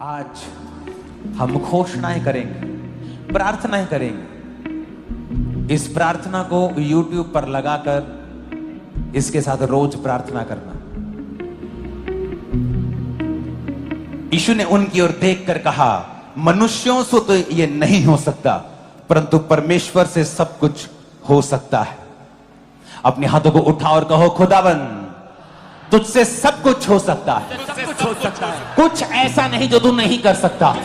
आज हम घोषणाएं करेंगे, प्रार्थनाएं करेंगे। इस प्रार्थना को YouTube पर लगाकर इसके साथ रोज प्रार्थना करना। यीशु ने उनकी ओर देखकर कहा, मनुष्यों से तो ये नहीं हो सकता, परंतु परमेश्वर से सब कुछ हो सकता है। अपने हाथों को उठाओ और कहो, खुदावन तुझसे सब कुछ हो सकता है। कुछ ऐसा नहीं जो तू नहीं कर सकता,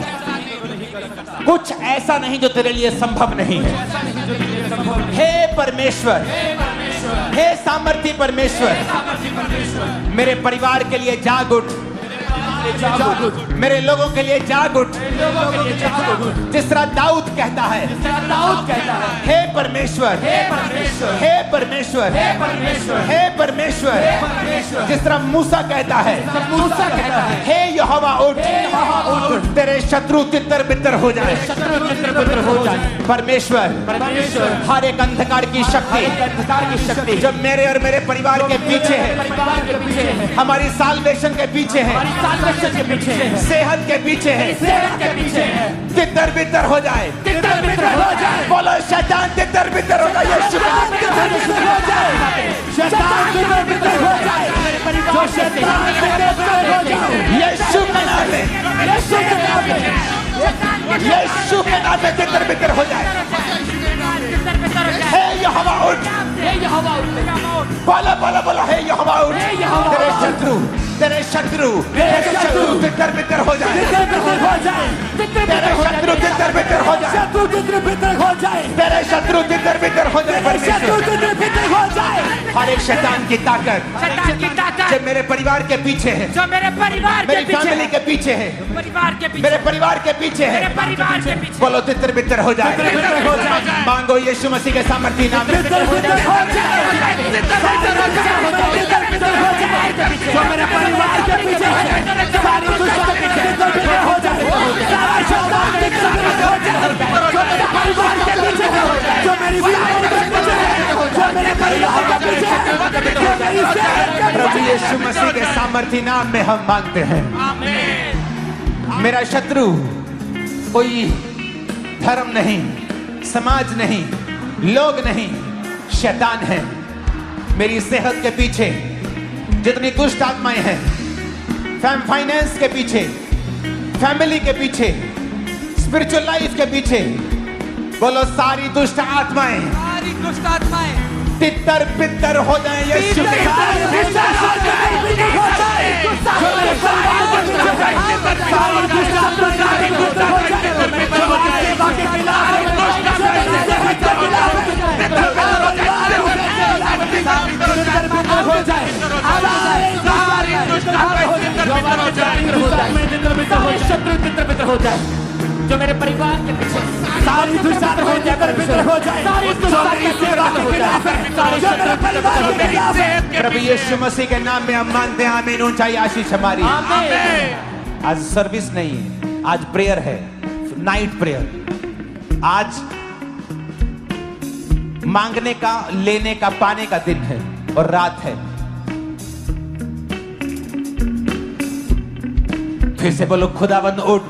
कुछ ऐसा नहीं जो तेरे लिए संभव नहीं है। हे परमेश्वर, हे सामर्थी परमेश्वर, मेरे परिवार के लिए जाग उठ, मेरे लोगों के लिए जाग उठ। जिस तरह दाऊद कहता है, हे परमेश्वर, हे परमेश्वर, हे परमेश्वर। जिस तरह मूसा कहता है, हे यहोवा उठ, तेरे शत्रु तितर बितर हो जाए। परमेश्वर, हर एक अंधकार की शक्ति जो मेरे और मेरे परिवार के पीछे है, हमारी साल्वेशन के पीछे है, सेहत के पीछे है, तितर बितर हो जाए। बोलो शैतान तितर बितर हो जाए, यीशु के नाम में। शैतान तितर बितर हो जाए, यीशु के नाम में, यीशु के नाम में, यीशु के नाम में तितर बितर हो जाए। हे यहोवा उठ, बोलो बोलो बोलो, हे यहोवा उठ। तेरे शत्रु तितर बितर हो जाए, तेरे शत्रु तितर बितर हो जाए, तेरे शत्रु तितर बितर हो जाए। हर एक शैतान की ताकत जो मेरे परिवार के पीछे है, जो मेरे फैमिली के पीछे है, मेरे परिवार के पीछे है, बोलो तितर बितर हो जाए। मांगो यीशु मसीह के सामर्थी नाम में। जो मेरे परिवार के पीछे है, सारी दुश्मनी हो जाए, सारा शैतान हो जाए। जो मेरे परिवार के पीछे है, जो मेरी बीमारी के पीछे है, जो मेरे परिवार के पीछे है, जो मेरी सेहत के पीछे है, प्रभु यीशु मसीह के सामर्थी नाम में हम मांगते हैं। मेरा शत्रु कोई धर्म नहीं, समाज नहीं, लोग नहीं, शैतान है। मेरी सेहत के पीछे जितनी दुष्ट आत्माएं हैं, फाइनेंस के पीछे, फैमिली के पीछे, स्पिरिचुअल लाइफ के पीछे, बोलो सारी दुष्ट आत्माएं तितर बितर हो जाए। यीशु के हो जाए, जो मेरे परिवार के पीछे सारी दुष्ट आत्मा हो जाए, सारी प्रभु यीशु मसीह के नाम में हम मानते हैं। आमीन। ऊंचाई आशीष हमारी। आज सर्विस नहीं है, आज प्रेयर है, नाइट प्रेयर। आज मांगने का, लेने का, पाने का दिन है और रात है। फिर से बोलो, खुदावंद उठ,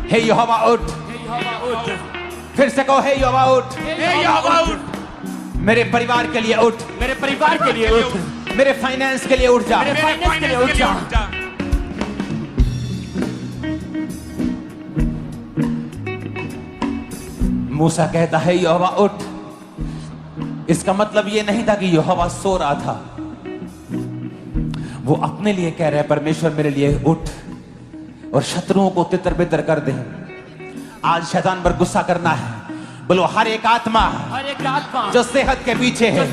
हे यहोवा उठ। फिर से कहो, हे यहोवा उठ। मेरे परिवार के लिए उठ, मेरे परिवार के लिए उठ, मेरे फाइनेंस के लिए उठ जा, मेरे फाइनेंस के लिए उठ जा। मूसा कहता है, यहोवा उठ। इसका मतलब यह नहीं था कि यहोवा सो रहा था, वो अपने लिए कह रहा है, परमेश्वर मेरे लिए उठ और शत्रुओं को तितर बितर कर दे। आज शैतान पर गुस्सा करना है। बोलो, हर एक आत्मा जो सेहत के पीछे है,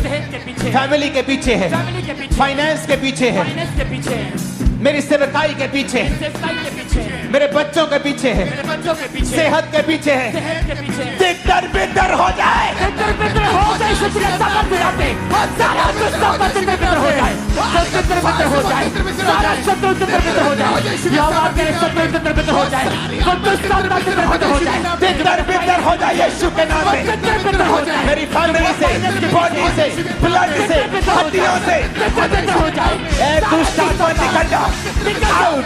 फैमिली के पीछे है, फाइनेंस के पीछे है, मेरी सेवकाई के पीछे है, मेरे बच्चों के पीछे है, सेहत के पीछे है, तितर बितर हो जाए, यीशु के नाम में। मेरी फैमिली से, बॉडी से, ब्लड से, हड्डियों से दुष्ट आत्मा निकल जा, आउट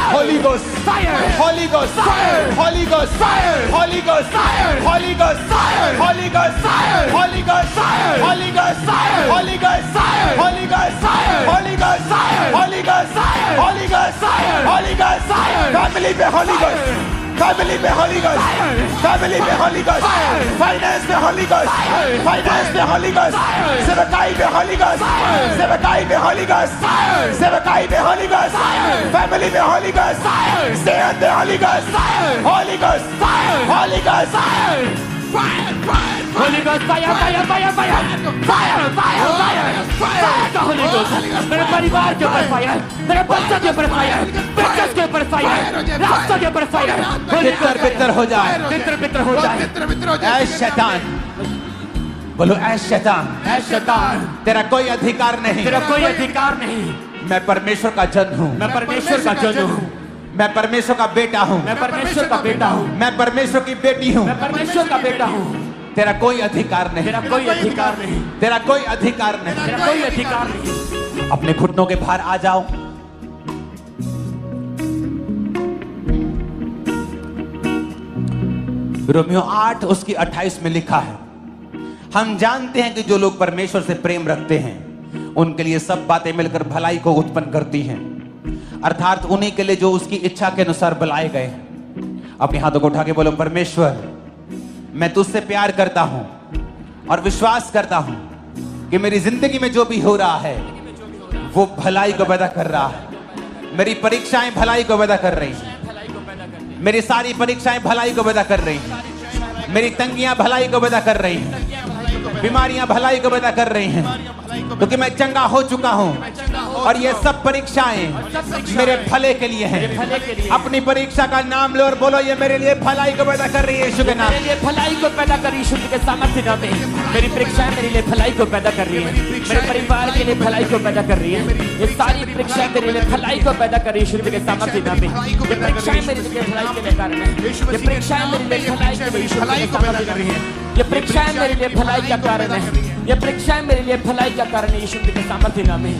हो Holy Ghost, Fire. Holy Ghost, Fire. Holy Ghost, Fire. Holy Ghost, Fire. Holy Ghost, Fire. Holy Ghost, Fire. Holy Ghost, Fire. Holy Ghost, Fire. Holy Ghost, Fire. Holy Ghost, Fire. Holy Ghost, Fire. Holy Ghost, Fire. Holy Ghost, Fire. Holy Ghost, Fire. family में Holy Ghost, family में Holy Ghost, Fire. family में Holy Ghost, Fire. finance में Holy Ghost, Fire. finance में Holy Ghost, Fire. सेवकाई में Holy Ghost, Fire. सेवकाई में Holy Ghost, Fire. सेवकाई में Holy Ghost, Fire. family में Holy Ghost, Fire. सेहत में Holy Ghost, Fire. Holy Ghost, Fire. Holy Ghost, Fire. Fire. Fire. Holy Ghost, fire, fire, fire, fire, fire, fire, fire, fire का Holy Ghost, मेरे परिवार के ऊपर फायर, मेरे बच्चों के ऊपर फायर, बिजनेस के ऊपर फायर, रास्तों के ऊपर फायर, बितर बितर हो जाए, बितर बितर हो जाए, ऐ शैतान, बोलो ऐ शैतान, ऐ शैतान, तेरा कोई अधिकार नहीं, तेरा कोई अधिकार नहीं, मैं परमेश्वर का जन हूँ, मैं परमेश्वर का जन हूँ, मैं परमेश्वर का बेटा हूँ, मैं परमेश्वर का बेटा हूँ, मैं परमेश्वर की बेटी हूँ, मैं परमेश्वर का बेटा हूँ, तेरा कोई अधिकार नहीं, तेरा कोई अधिकार नहीं, तेरा कोई अधिकार नहीं, तेरा कोई अधिकार नहीं, अपने घुटनों के बाहर आ जाओ। रोमियो 8 उसकी 28 में लिखा है, हम जानते हैं कि जो लोग परमेश्वर से प्रेम रखते हैं उनके लिए सब बातें मिलकर भलाई को उत्पन्न करती हैं, अर्थात उन्हीं के लिए जो उसकी इच्छा के अनुसार बुलाए गए। अपने हाथों को उठा के बोलो, परमेश्वर मैं तुझसे प्यार करता हूं और विश्वास करता हूं कि मेरी जिंदगी में जो भी हो रहा है वो भलाई को पैदा कर रहा है। मेरी परीक्षाएं भलाई को पैदा कर रही हैं, मेरी सारी परीक्षाएं भलाई को पैदा कर रही हैं, मेरी तंगियां भलाई को पैदा कर रही हैं, बीमारियां भलाई को पैदा कर रही हैं, क्योंकि मैं चंगा हो चुका हूं और ये सब परीक्षाएं मेरे भले के लिए हैं। अपनी परीक्षा का नाम लो और बोलो, ये मेरे लिए भलाई को पैदा कर रही है यीशु के नाम। मेरे लिए भलाई को पैदा कर रही है यीशु के सामर्थ्य नाम में। मेरी परीक्षाएं मेरे लिए भलाई को पैदा कर रही है, मेरे परिवार के लिए भलाई को पैदा कर रही है। ये सारी परीक्षाएं मेरे लिए भलाई को पैदा कर रही है यीशु के सामर्थ्य नाम में। ये परीक्षाएं मेरे लिए भलाई के लिए कारण है, ये परीक्षाएं मेरे लिए भलाई के लिए यीशु के सामर्थ्य नाम में। ये परीक्षाएं मेरे लिए भलाई का कारण है, ये परीक्षाएं मेरे लिए भलाई का कारण है यीशु के सामर्थ्य नाम में।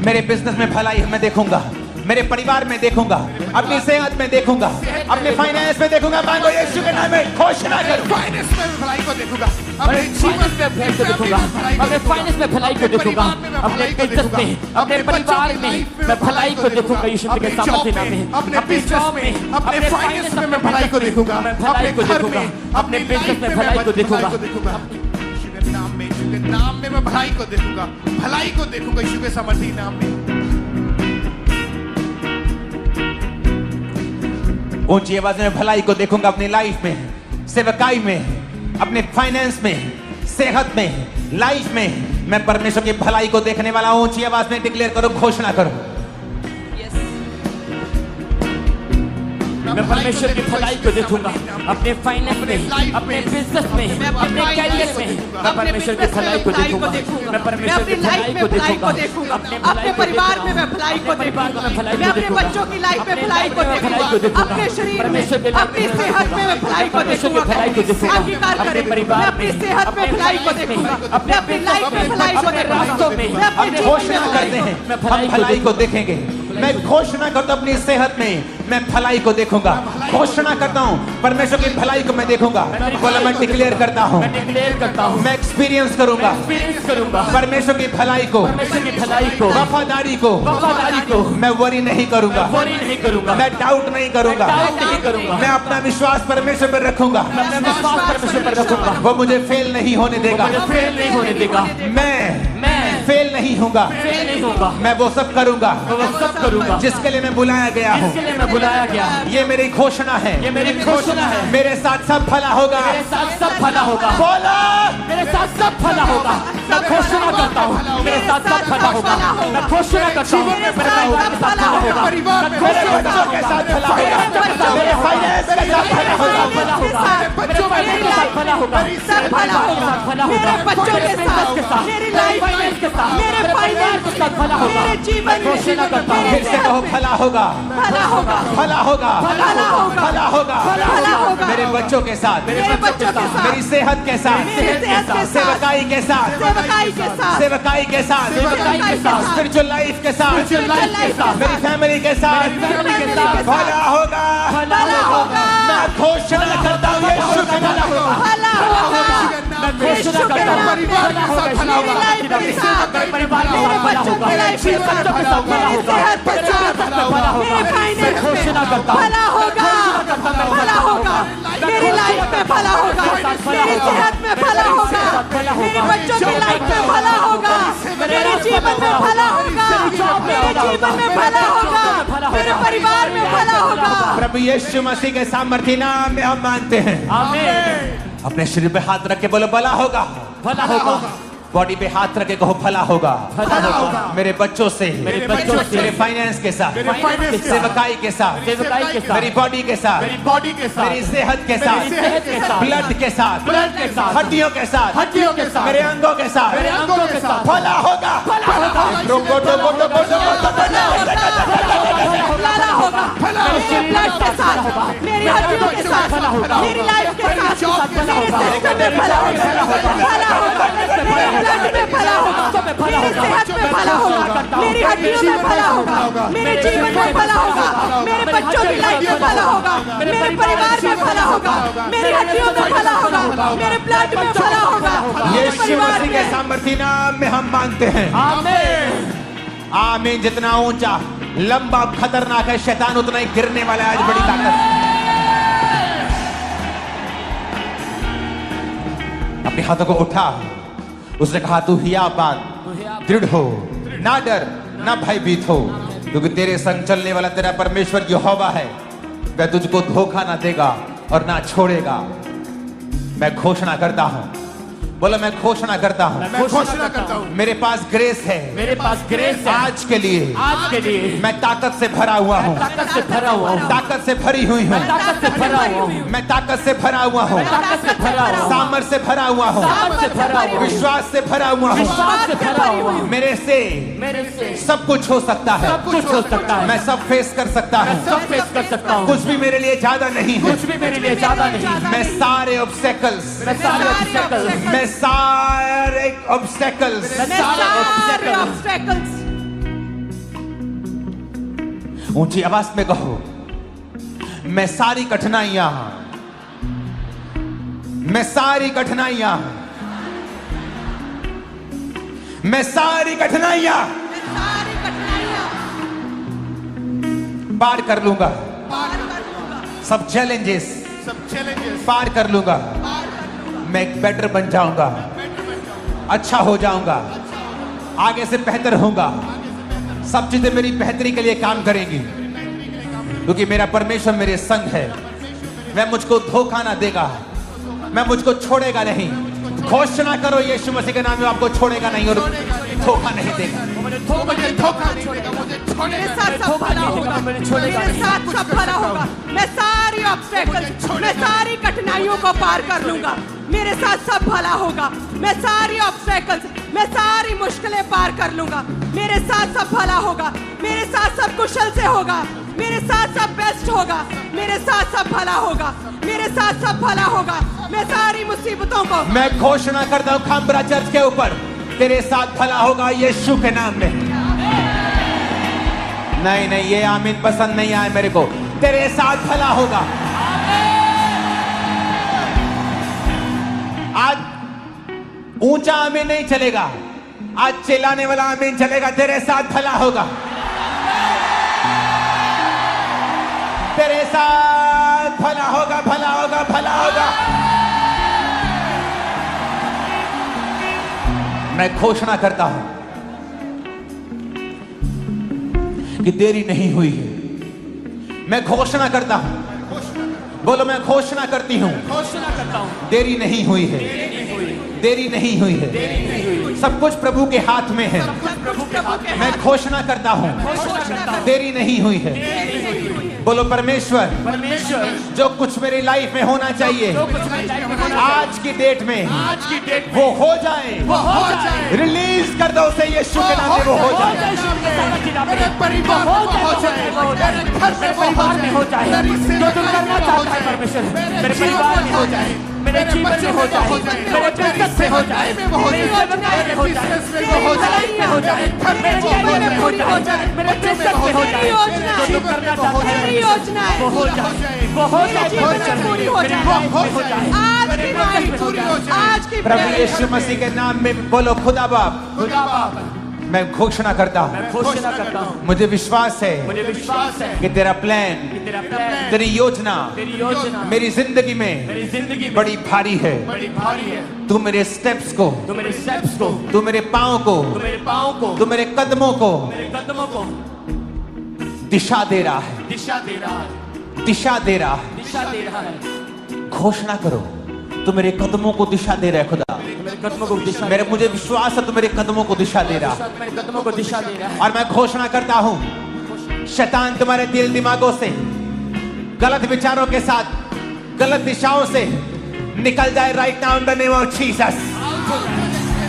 मेरे बिजनेस में भलाई मैं देखूंगा, मेरे परिवार में देखूंगा, अपनी सेहत में देखूंगा, अपने फाइनेंस में देखूंगा। मांगो यीशु के नाम में, घोषणा करो, फाइनेंस में भलाई को देखूंगा, अपने जीवन में भलाई को देखूंगा, अपने फाइनेंस में भलाई को देखूंगा, अपने बिजनेस में, अपने परिवार में मैं भलाई को देखूंगा यीशु के सामर्थ्य नाम में। अपने जॉब में, अपने फाइनेंस में मैं भलाई को देखूंगा, मैं भलाई को देखूंगा, अपने बिजनेस में भलाई को देखूंगा, यीशु के नाम में, यीशु के नाम में मैं भलाई को देखूंगा, भलाई को देखूंगा यीशु के सामर्थ्य नाम में। ऊंची आवाज में भलाई को देखूंगा अपनी लाइफ में, सेवकाई में, अपने फाइनेंस में, सेहत में, लाइफ में मैं परमेश्वर की भलाई को देखने वाला हूं। ऊंची आवाज में डिक्लेयर करो, घोषणा करो। मैं परमेश्वर की भलाई को देखूंगा अपने फाइनेंस में, अपने बिजनेस में, अपने कैरियर में मैं परमेश्वर की भलाई को देखूंगा, मैं परमेश्वर की भलाई को देखूंगा, अपने परिवार में मैं भलाई को देखूंगा, मैं अपने बच्चों की लाइफ में भलाई को देखूंगा, अपने शरीर में, अपनी सेहत में मैं भलाई को देखूंगा। अंगीकार करें, मैं अपनी सेहत में भलाई को देखूंगा, मैं अपनी लाइफ में भलाई को रास्तों में देखूंगा, मैं अपने घोषणा करते हैं हम भलाई को देखेंगे। मैं घोषणा करता हूं अपनी सेहत में मैं भलाई को देखूंगा, घोषणा करता हूं परमेश्वर की भलाई को मैं देखूंगा। बोला, मैं डिक्लेयर करता हूं, मैं एक्सपीरियंस करूंगा परमेश्वर की भलाई को, वफादारी को मैं वरी नहीं करूंगा, मैं डाउट नहीं करूंगा, मैं अपना विश्वास परमेश्वर पर रखूंगा, वो मुझे फेल नहीं होने देगा, मैं फेल नहीं होगा, मैं वो सब करूंगा जिसके लिए मैं बुलाया गया हूँ। ये मेरी घोषणा है, मेरे साथ सब भला होगा, बोला मेरे साथ सब भला होगा। मैं घोषणा करता हूँ मेरे साथ सब भला होगा, मैं घोषणा करता हूँ मेरे परिवार के साथ भला होगा, मेरे बच्चों के साथ भला होगा, मेरे फाइनेंस के साथ भला होगा, मेरे बच्चों के साथ भला होगा, मेरे परिवार के साथ मेरे बच्चों के साथ, मेरी लाइफ में, मेरे फाइनेंस के साथ, मेरे जीवन में, फिर से कहो भला होगा, भला होगा, भला होगा, भला होगा, भला होगा, भला होगा, मेरे बच्चों के साथ, मेरे बच्चों के साथ, मेरी सेहत के साथ, मेरी सेहत के साथ, सेवकाई के साथ, सेवकाई के साथ, सेवकाई के साथ, सेवकाई के साथ, स्पिरिचुअल लाइफ के साथ, स्पिरिचुअल लाइफ के साथ, मेरी फैमिली के साथ, भला होगा, भला होगा, मैं घोषणा करता हूँ यीशु के नाम में भला होगा, घोषणा करता हूँ परिवार के साथ भला होगा, मेरे बच्चों की लाइफ के साथ, मेरी सेहत के साथ, मेरे फाइनेंस में भला होगा, भला होगा, मेरी लाइफ में भला होगा, मेरी सेहत में भला होगा, मेरे बच्चों की लाइफ में भला होगा, मेरे जीवन में भला होगा, मेरे जीवन में भला होगा, मेरे परिवार में भला होगा। प्रभु यीशु मसीह के सामर्थ्य नाम में हम मानते हैं। अपने शरीर पे हाथ रख के बोलो भला होगा, भला होगा, बॉडी पे हाथ रख के कहो भला होगा, भला होगा, मेरे बच्चों से, मेरे बच्चों से, मेरे फाइनेंस के साथ, मेरे फाइनेंस के साथ, सेवकाई के साथ, सेवकाई के साथ, मेरी बॉडी के साथ, मेरी बॉडी के साथ, मेरी सेहत के साथ, मेरी सेहत के साथ, ब्लड के साथ, ब्लड के साथ, हड्डियों के साथ, हड्डियों के साथ, मेरे अंगों के साथ, मेरे अंगों के साथ भला होगा, भला होगा, रोको टोको टोको भला होगा, मेरे ब्लड के साथ, मेरी हड्डियों के साथ, मेरी लाइफ के साथ, मेरे सिस्टम में भला होगा, भला होगा, मेरे ब्लड में भला होगा, मेरी सेहत में भला होगा, मेरी हड्डियों में भला होगा, मेरे जीवन में भला होगा, मेरे बच्चों की लाइफ में भला होगा, मेरे परिवार में भला होगा, मेरी हड्डियों में भला होगा, मेरे ब्लड में भला होगा, मेरे यीशु परिवार मसीह के में। सामर्थ्य नाम में हम मानते हैं। आमीन। जितना ऊंचा, लंबा, खतरनाक है शैतान, उतना ही गिरने वाला है। आज बड़ी ताकत अपने हाथों को उठा। उसने कहा तू हियाबान, दृढ़ हो, ना डर, ना भयभीत हो, क्योंकि तेरे संग चलने वाला तेरा परमेश्वर यहोवा है। वह तुझको धोखा ना देगा और ना छोड़ेगा। मैं घोषणा करता हूं, बोलो मैं घोषणा करता हूं, मैं घोषणा करता हूँ मेरे पास ग्रेस है, मेरे पास ग्रेस है आज के लिए, आज के लिए। मैं ताकत से भरा हुआ हूँ, ताकत से भरा हुआ हूँ, ताकत से भरी हुई हूँ, ताकत से भरा हुआ हूँ, मैं ताकत से भरा हुआ हूँ, ताकत से भरा हुआ हूँ, सामर्थ से भरा हुआ हूँ, सामर्थ से भरा हुआ हूँ, विश्वास से भरा हुआ हूँ। विश्वास से भरा हुआ हूँ। मेरे से मेरे से सब कुछ हो सकता है, सब कुछ हो सकता है। मैं सब फेस कर सकता हूँ, सब फेस कर सकता हूँ। कुछ भी मेरे लिए ज्यादा नहीं है। कुछ भी मेरे लिए ज्यादा नहीं। मैं सारे ऑब्स्टेकल्स, मैं सारे ऑब्स्टेकल्स, मैं सारे ऑब्स्टेकल्स, मैं सारे ऑब्स्टेकल्स। ऊंची आवाज में कहो, मैं सारी कठिनाइयां, मैं सारी कठिनाइयां, मैं सारी कठिनाइयां सारी कठिनाइयां पार कर लूंगा। पार कर लूंगा, सब चैलेंजेस सब चैलेंजेस पार कर लूंगा। पार कर लूंगा, मैं एक बेटर बन जाऊंगा, अच्छा हो जाऊंगा, आगे से बेहतर होऊंगा। सब चीजें मेरी बेहतरी के लिए काम करेंगी, क्योंकि मेरा परमेश्वर मेरे संग है। वह मुझको धोखा ना देगा, मैं मुझको छोड़ेगा नहीं। घोषणा करो यीशु मसीह के नाम में, आपको छोड़ेगा नहीं और धोखा नहीं देगा। मुझे धोखा नहीं देगा, मुझे मेरे छोड़ेगा साथ सब भला होगा, मेरे साथ सब भला होगा। मैं सारी ऑब्स्टेकल्स, मैं सारी कठिनाइयों को पार कर लूंगा। मेरे साथ सब भला होगा। मैं सारी ऑब्स्टेकल्स, मैं सारी मुश्किलें पार कर लूंगा। मेरे साथ सब भला होगा, मेरे साथ सब कुशल से होगा, मेरे साथ सब बेस्ट होगा, मेरे साथ सब भला होगा, मेरे साथ सब भला होगा। मैं सारी मुसीबतों को, मैं घोषणा करता हूं खामबरा चर्च के ऊपर, तेरे साथ भला होगा यीशु के नाम में। नहीं नहीं, ये आमीन पसंद नहीं आए मेरे को। तेरे साथ भला होगा। आज ऊंचा आमीन नहीं चलेगा, आज चिल्लाने वाला आमीन चलेगा। तेरे साथ भला होगा, तेरे साथ भला होगा, भला होगा, भला होगा। मैं घोषणा करता हूं कि देरी नहीं हुई है। मैं घोषणा करता हूं, बोलो मैं घोषणा करती हूं, घोषणा करता हूँ, देरी नहीं हुई है, देरी नहीं हुई है। सब कुछ प्रभु के हाथ में है। प्रभु के हाथ में मैं घोषणा करता हूं, घोषणा करता हूँ, देरी नहीं हुई है। बोलो परमेश्वर, परमेश्वर जो कुछ मेरी लाइफ में होना चाहिए, जो कुछ मेरी लाइफ में होना आज की डेट में आज की डेट वो हो जाए, वो हो जाए। रिलीज कर दो उसे यीशु के नाम में, वो हो जाए। मेरे परिवार में वो हो जाए, मेरे घर में वो हो जाए, हो जाए, मेरी जो तुम करना चाहता है परमेश्वर मेरे परिवार में हो जाए, मेरे जीवन में हो जाए, मेरे बिजनेस में हो जाए, मेरे सेवकाई में हो जाए, मेरे भलाई में हो जाए, मेरे जीवन में हो जाए, मेरे बिजनेस में हो जाए, जो तुम करना चाहता है मेरी योजना है वो हो जाए, वो हो जाए, जीवन में पूरी हो मेरे जाए। लाइफ में हो जाए, आज की माई पूरी हो जाए। आज की प्रभु प्रेयर यीशु मसीह के नाम में बोलो, खुदा बाप खुदा बाप मैं घोषणा करता हूँ, मैं घोषणा करता हूँ, मुझे विश्वास है मुझे विश्वास है कि तेरा प्लान, कि तेरा प्लान, तेरी योजना तेरी योजना मेरी जिंदगी में मेरी जिंदगी में बड़ी भारी है। बड़ी भारी है। तू मेरे स्टेप्स को, तू मेरे स्टेप्स को, तू मेरे पाँव को, तू मेरे पाँव को, तू मेरे कदमों को मेरे कदमों को दिशा दे रहा है, दिशा दे रहा है, दिशा दे रहा है। दिशा दे रहा है। घोषणा करो, तू मेरे कदमों को दिशा दे रहा है खुदा। तू मेरे कदमों को दिशा मेरे मुझे विश्वास है तू मेरे कदमों को दिशा दे रहा है। मेरे कदमों को दिशा दे रहा है। और मैं घोषणा करता हूँ, शैतान तुम्हारे दिल दिमागों से, गलत विचारों के साथ, गलत दिशाओं से निकल जाए right now in the name of Jesus.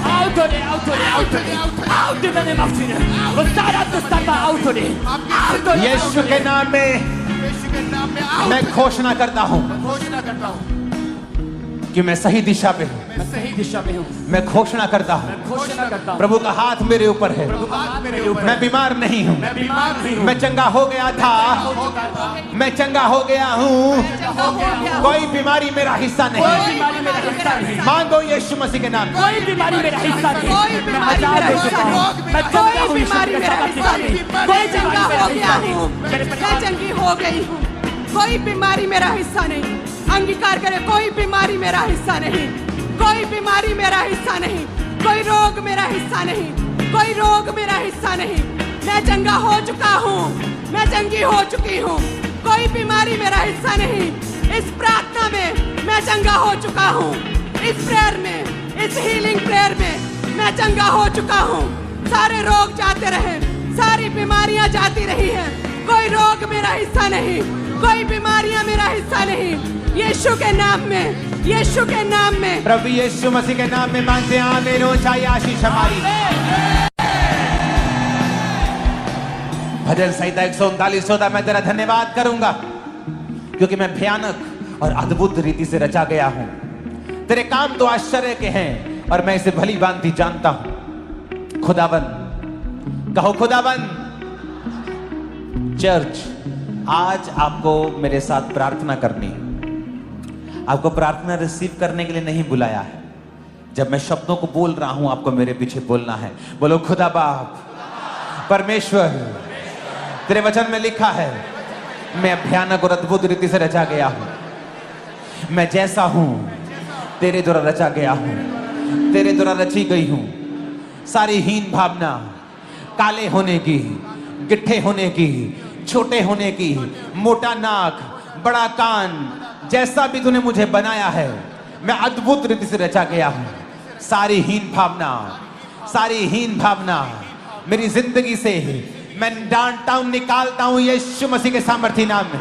Out of it, out of it, out of it, out in the name of Jesus. वो सारा दुष्टता out of it, out of it, यीशु के नाम में यीशु के नाम में आओ। मैं घोषणा करता हूँ घोषणा करता हूँ कि मैं सही दिशा पे हूँ। मैं सही दिशा में हूँ। मैं घोषणा करता हूँ मैं घोषणा करता हूँ प्रभु का हाथ मेरे ऊपर है। प्रभु का हाथ मेरे ऊपर। मैं बीमार नहीं हूँ, मैं बीमार नहीं हूँ। मैं चंगा हो गया था, मैं चंगा हो गया हूँ। कोई बीमारी मेरा हिस्सा कोई नहीं। बीमारी मेरा हिस्सा नहीं। मांगो यीशु मसीह के नाम। कोई बीमारी मेरा हिस्सा नहीं। कोई मैं बीमारी आजाद मेरा हो चुका हिस्सा हूँ। नहीं। मैं चंगा हूँ कोई यीशु बीमारी के मेरा साथ हिस्सा नहीं। नहीं। कोई मैं चंगा बीमारी मेरा हो गया हिस्सा नहीं। हूँ, मेरे मैं परिवार चंगी हो गई हूँ। कोई बीमारी मेरा हिस्सा नहीं। अंगीकार करे, कोई बीमारी मेरा हिस्सा नहीं, कोई बीमारी मेरा हिस्सा नहीं, कोई रोग मेरा हिस्सा नहीं, कोई रोग मेरा हिस्सा नहीं। मैं चंगा हो चुका हूँ, मैं चंगी हो चुकी हूँ। कोई बीमारी मेरा हिस्सा नहीं। इस प्रार्थना में मैं चंगा हो चुका हूँ। इस प्रेयर में, इस हीलिंग प्रेयर में मैं चंगा हो चुका हूँ। सारे रोग जाते रहे, सारी बीमारियां जाती रही हैं। कोई रोग मेरा हिस्सा नहीं, कोई बीमारियां मेरा हिस्सा नहीं। यीशु के नाम में, यीशु के नाम में, प्रभु यीशु मसीह के नाम में मांगते हैं आमीन। ऊंचाई आशीष हमारी। भजन संहिता 139 14 मैं तेरा धन्यवाद करूंगा क्योंकि मैं भयानक और अद्भुत रीति से रचा गया हूं। तेरे काम तो आश्चर्य के हैं और मैं इसे भली भांति जानता हूं। खुदावन, कहो खुदावन। चर्च, आज आपको मेरे साथ प्रार्थना करनी है। आपको प्रार्थना रिसीव करने के लिए नहीं बुलाया है। जब मैं शब्दों को बोल रहा हूं आपको मेरे पीछे बोलना है। बोलो खुदा बाप परमेश्वर, तेरे वचन में लिखा है मैं भयानक और अद्भुत रीति से रचा गया हूं। मैं जैसा हूं तेरे द्वारा रचा गया हूं, तेरे द्वारा रची गई हूं। सारी हीन भावना, काले होने की, गिट्ठे होने की, छोटे होने की, मोटा नाक, बड़ा कान, जैसा भी तूने मुझे बनाया है मैं अद्भुत रीति से रचा गया हूं। सारी हीन भावना, सारी हीन भावना मेरी जिंदगी से मैं डांटता हूं, निकालता हूं यीशु मसीह के सामर्थी नाम में।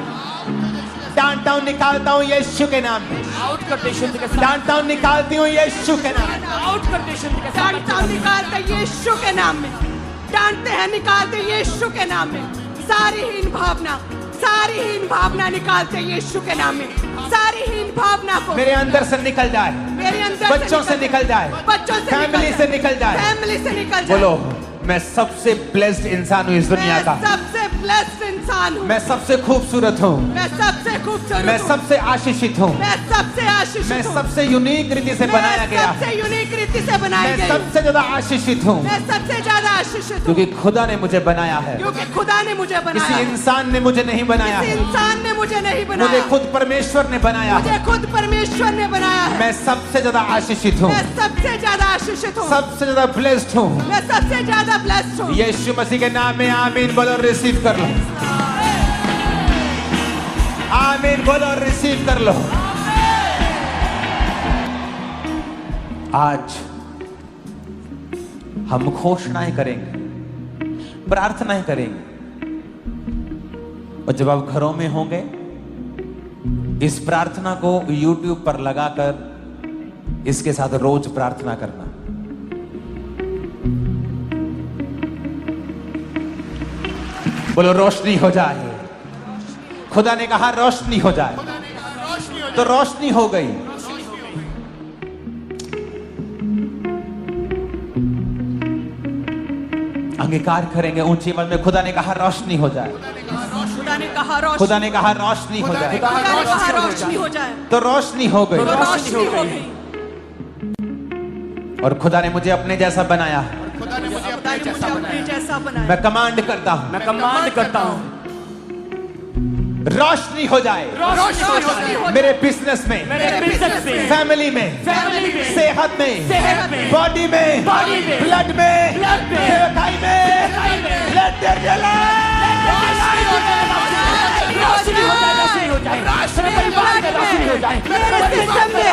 डांटता हूं, निकालता हूं यीशु के नाम में। आउट कर दे शुद्ध के साथ। डांटता हूं, निकालती हूं यीशु के नाम में। आउट कर दे शुद्ध के साथ। डांटता हूं, निकालते यीशु के नाम में। डांटते हैं, निकालते यीशु के नाम में। सारी हीन भावना, सारी हीन भावना निकालते यीशु के नाम में। सारी हीन भावना को मेरे अंदर से निकल जाए, मेरे अंदर बच्चों से निकल जाए, बच्चों से फैमिली से निकल जाए। फैमिली से निकल जाए। बोलो मैं सबसे ब्लेस्ड इंसान हूं इस दुनिया मैं का। सबसे ब्लेस्ड इंसान हूँ। मैं सबसे खूबसूरत हूं। मैं सबसे खूबसूरत मैं हूँ। सबसे आशीषित हूं। मैं सबसे आशीषित मैं हूँ। सबसे यूनिक रीति से बनाया गया हूं। सबसे यूनिक रीति से बनाई मैं गई। सबसे ज्यादा आशीषित हूं मैं सबसे ज्यादा आशीषित हूँ क्योंकि खुदा ने मुझे बनाया है। क्योंकि खुदा ने मुझे बनाया किसी है। इंसान ने मुझे नहीं बनाया किसी है। इंसान ने मुझे नहीं मुझे बनाया। खुद परमेश्वर ने बनाया मुझे है। खुद परमेश्वर ने बनाया है। मैं सबसे ज्यादा आशीषित हूँ, मैं सबसे ज्यादा आशीषित हूँ। सबसे ज्यादा ब्लेस्ड हूँ। मैं सबसे ज्यादा ब्लेस्ड हूँ। यीशु मसीह के नाम में आमीन बोलो, रिसीव कर लो। आमीन बोलो, रिसीव कर लो। आज हम घोषणाएं करेंगे, प्रार्थनाएं करेंगे और जब आप घरों में होंगे इस प्रार्थना को YouTube पर लगाकर इसके साथ रोज प्रार्थना करना। बोलो रोशनी हो जाए। खुदा ने कहा रोशनी हो जाए, तो रोशनी हो गई। अंगीकार करेंगे ऊंची आवाज में, खुदा ने कहा रोशनी हो जाए। खुदा ने कहा रोशनी, खुदा ने कहा रोशनी हो जाए, खुदा ने कहा रोशनी हो जाए, तो रोशनी हो गई। तो रोशनी हो गई। और खुदा ने मुझे अपने जैसा बनाया, खुदा ने मुझे खुदा ने मुझे अपने जैसा बनाया। मैं कमांड करता हूं, मैं कमांड करता हूं, रोशनी हो जाए रोशनी हो जाए मेरे बिजनेस में, मेरे बिजनेस में, फैमिली में, फैमिली में, सेहत में, सेहत में, बॉडी में, बॉडी में, ब्लड में, ब्लड में, सेवकाई में, लेट देयर बी रोशनी हो जाए, रोशनी हो जाए, मेरे परिवार में रोशनी हो जाए, मेरे सिस्टम में,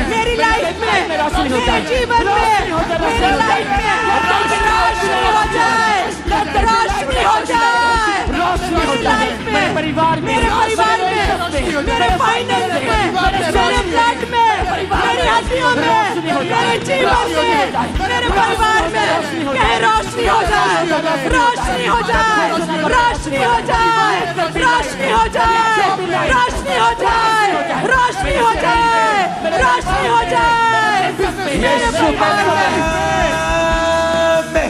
मेरी लाइफ में, मेरे जीवन में, मेरी लाइफ में रोशनी हो जाए, रोशनी हो जाए, रोशनी हो जाए मेरे परिवार में, मेरे परिवार में, मेरे फाइनेंस में, मेरे ब्लड में, मेरी हड्डियों में, मेरे जीवन में, मेरे परिवार में कहीं रोशनी हो जाए, रोशनी हो जाए, रोशनी हो जाए, रोशनी हो जाए, रोशनी हो जाए, रोशनी हो जाए, रोशनी हो जाए, मेरे परिवार में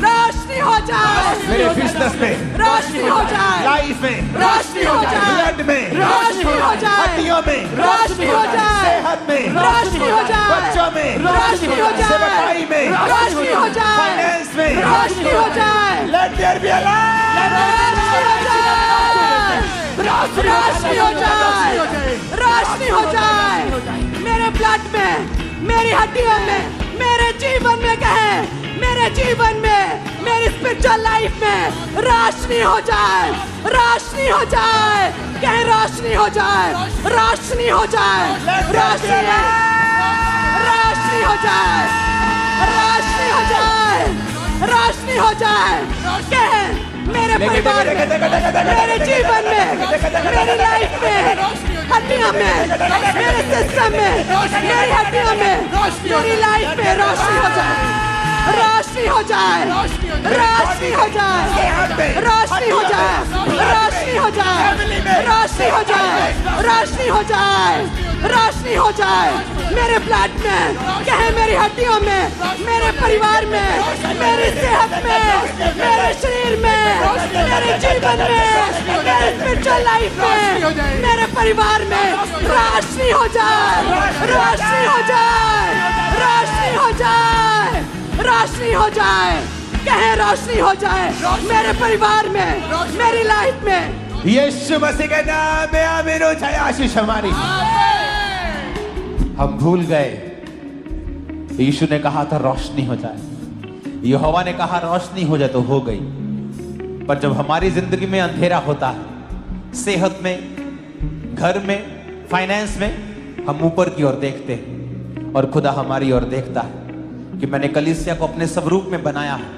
रोशनी हो जाए, मेरे बिजनेस में, रोशनी हो जाए, लाइफ में, रोशनी हो जाए, ब्लड में, रोशनी हो जाए, हड्डियों में, रोशनी हो जाए, सेहत में, रोशनी हो जाए, बच्चों में, रोशनी हो जाए, सेवकाई में, रोशनी हो जाए, फाइनेंस में, रोशनी हो जाए, लेट देयर बी रोशनी हो जाए, रोशनी हो जाए, रोशनी हो जाए, मेरे ब्लड में, मेरी हड्डियों में, मेरे जीवन में कहे, मेरे जीवन में, मेरी स्पिरिचुअल लाइफ में रोशनी हो जाए, रोशनी हो जाए, कहे रोशनी हो जाए, रोशनी हो जाए, रोशनी रोशनी हो जाए, रोशनी हो जाए, रोशनी हो जाए, कहे मेरे परिवार में, मेरे जीवन में, मेरी लाइफ में, हड्डियों में, मेरे सिस्टम में, मेरी हड्डियों में, मेरी लाइफ में रोशनी हो जाए, रोशनी हो जाए, रोशनी हो जाए, रोशनी हो जाए, रोशनी हो जाए, रोशनी हो जाए, रोशनी हो जाए, रोशनी हो जाए, मेरे ब्लड में, कहे मेरी हड्डियों में, मेरे परिवार में, मेरी सेहत में, मेरे शरीर में, मेरे जीवन में, मेरे स्पिरिचुअल लाइफ में, मेरे परिवार में रोशनी हो जाए, रोशनी हो जाए, रोशनी हो जाए, रोशनी हो जाए, कहे रोशनी हो जाए, मेरे परिवार में, मेरी लाइफ में। यीशु मसीह के नाम में आमीन हो जाए। आशीष हमारी। हम भूल गए यीशु ने कहा था रोशनी हो जाए, यहोवा ने कहा रोशनी हो जाए, तो हो गई। पर जब हमारी जिंदगी में अंधेरा होता है, सेहत में, घर में, फाइनेंस में, हम ऊपर की ओर देखते हैं और खुदा हमारी ओर देखता है कि मैंने कलीसिया को अपने स्वरूप में बनाया है।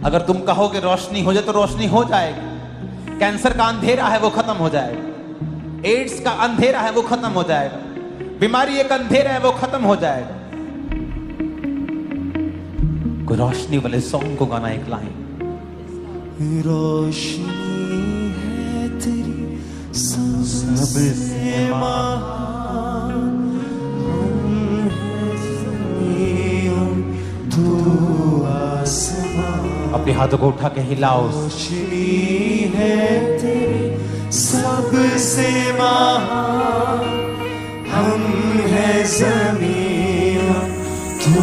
अगर तुम कहोगे रोशनी हो जाए, तो रोशनी हो जाएगी। कैंसर का अंधेरा है वो खत्म हो जाएगा, एड्स का अंधेरा है वो खत्म हो जाएगा, बीमारी एक अंधेरा है वो खत्म हो जाएगा। कोई रोशनी वाले सॉन्ग को गाना एक लाइन। रोशनी है तेरी सबसे महान, हम हैं ज़मीन, तू आसमान। अपने हाथों को उठा के हिलाओ। रोशनी है तेरी सबसे महान, हम हैं ज़मीन, तू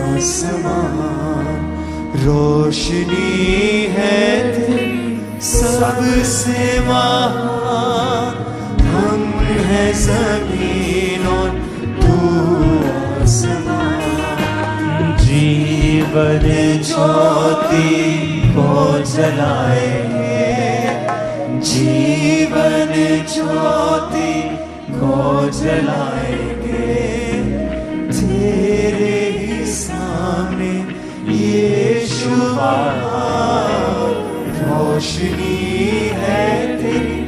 आसमान। रोशनी है तेरी सबसे महान, हम हैं ज़मीन और तू आसमान। जीवन ज्योति को जलाएंगे, जीवन ज्योति को जलाएंगे, तेरे ही सामने यीशु महान। रोशनी है तेरी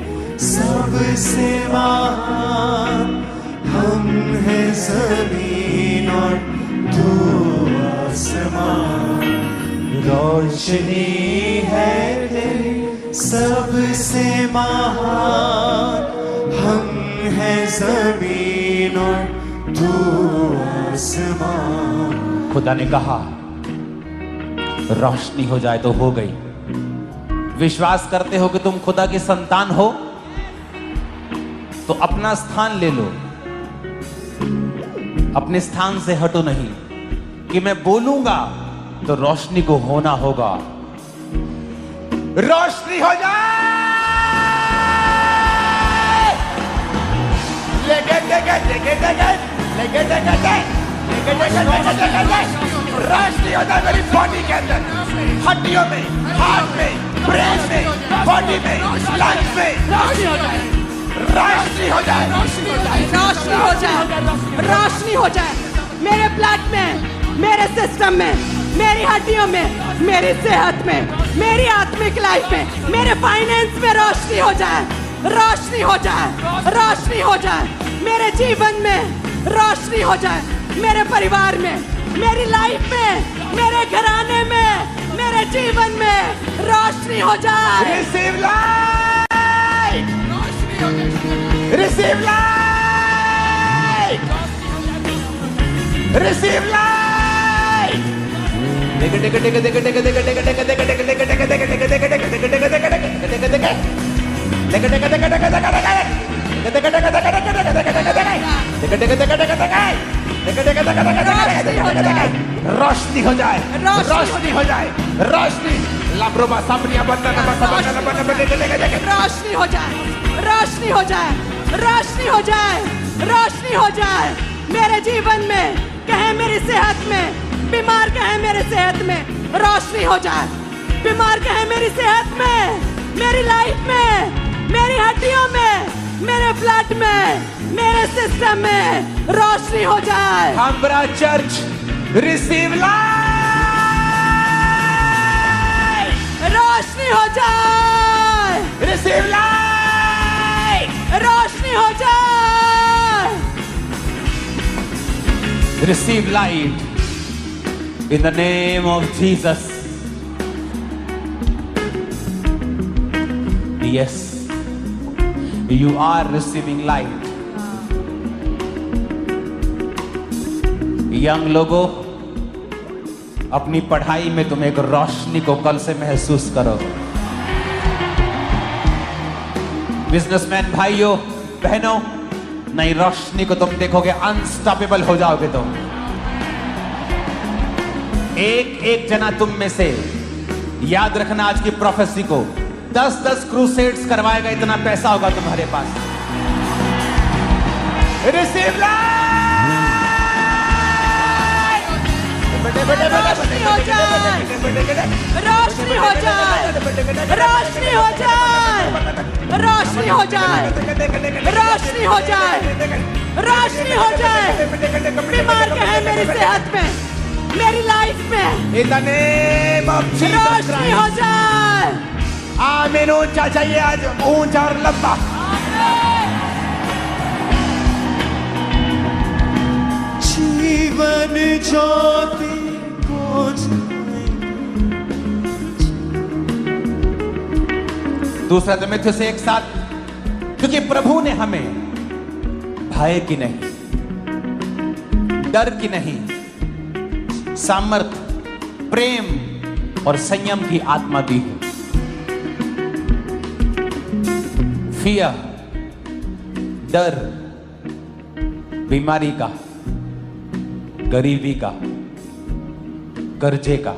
सबसे महान, हम हैं ज़मीन रोशनी है तेरी सबसे महान, हम हैं जमीन और तू आसमान। खुदा ने कहा रोशनी हो जाए तो हो गई। विश्वास करते हो कि तुम खुदा की संतान हो तो अपना स्थान ले लो, अपने स्थान से हटो नहीं कि मैं बोलूंगा तो रोशनी को होना होगा। रोशनी हो जाए, रोशनी हो जाए मेरी बॉडी के अंदर, हड्डियों में, हार्ट में, ब्रेन में, बॉडी में, लंग्स में। रोशनी हो जाए, रोशनी हो जाए, रोशनी हो जाए, रोशनी हो जाए, रोशनी हो जाए मेरे ब्लड में, मेरे सिस्टम में, मेरी हड्डियों में, मेरी सेहत में, मेरी आत्मिक लाइफ में, मेरे फाइनेंस में रोशनी हो जाए, रोशनी हो जाए, रोशनी हो जाए मेरे जीवन में, रोशनी हो जाए मेरे परिवार में, मेरी लाइफ में, मेरे घराने में, मेरे जीवन में रोशनी हो जाए। Receive light, receive light, receive light. देख देख देख देख देख देख देख देख देख देख देख देख देख देख रोशनी हो जाए, रोशनी हो जाए, रोशनी लाब्रोबा सामनिया बनना रोशनी हो जाए, रोशनी हो जाए, रोशनी हो जाए, रोशनी हो जाए मेरे जीवन में, कहे मेरी सेहत में, बीमार कहे मेरे सेहत में रोशनी हो जाए, बीमार कहे मेरी सेहत में, मेरी लाइफ में, मेरी हड्डियों में, मेरे ब्लड में, मेरे सिस्टम में रोशनी हो जाए। हमारा चर्च रिसीव लाइट, रोशनी हो जाए, रिसीव लाइट, रोशनी हो जाए। Receive light in the name of Jesus. Yes, you are receiving light. Young लोगों, अपनी पढ़ाई में तुम एक रोशनी को कल से महसूस करोगे। बिजनेसमैन भाइयों बहनों, नई रोशनी को तुम देखोगे, अनस्टॉपेबल हो जाओगे तुम। एक एक जना तुम में से, याद रखना आज की प्रोफेसी को, 10-10 क्रूसेड्स करवाएगा, इतना पैसा होगा तुम्हारे पास। रिसीव लाइट, रोशनी हो जाए, रोशनी हो जाए, रोशनी हो जाए, रोशनी हो जाए, रोशनी हो जाए, रोशनी हो जाए। बीमार कहे मेरी सेहत में, मेरी लाइफ में, in the name of Jesus रोशनी हो जाए। आमीन। ऊंचा चाहिए आज, ऊंचा और लंबा। जीवन ज्योति को दूसरा तिमुथियुस से एक साथ, क्योंकि प्रभु ने हमें भय की नहीं, डर की नहीं, सामर्थ, प्रेम और संयम की आत्मा दी है। फियर, डर, बीमारी का, गरीबी का, कर्जे का,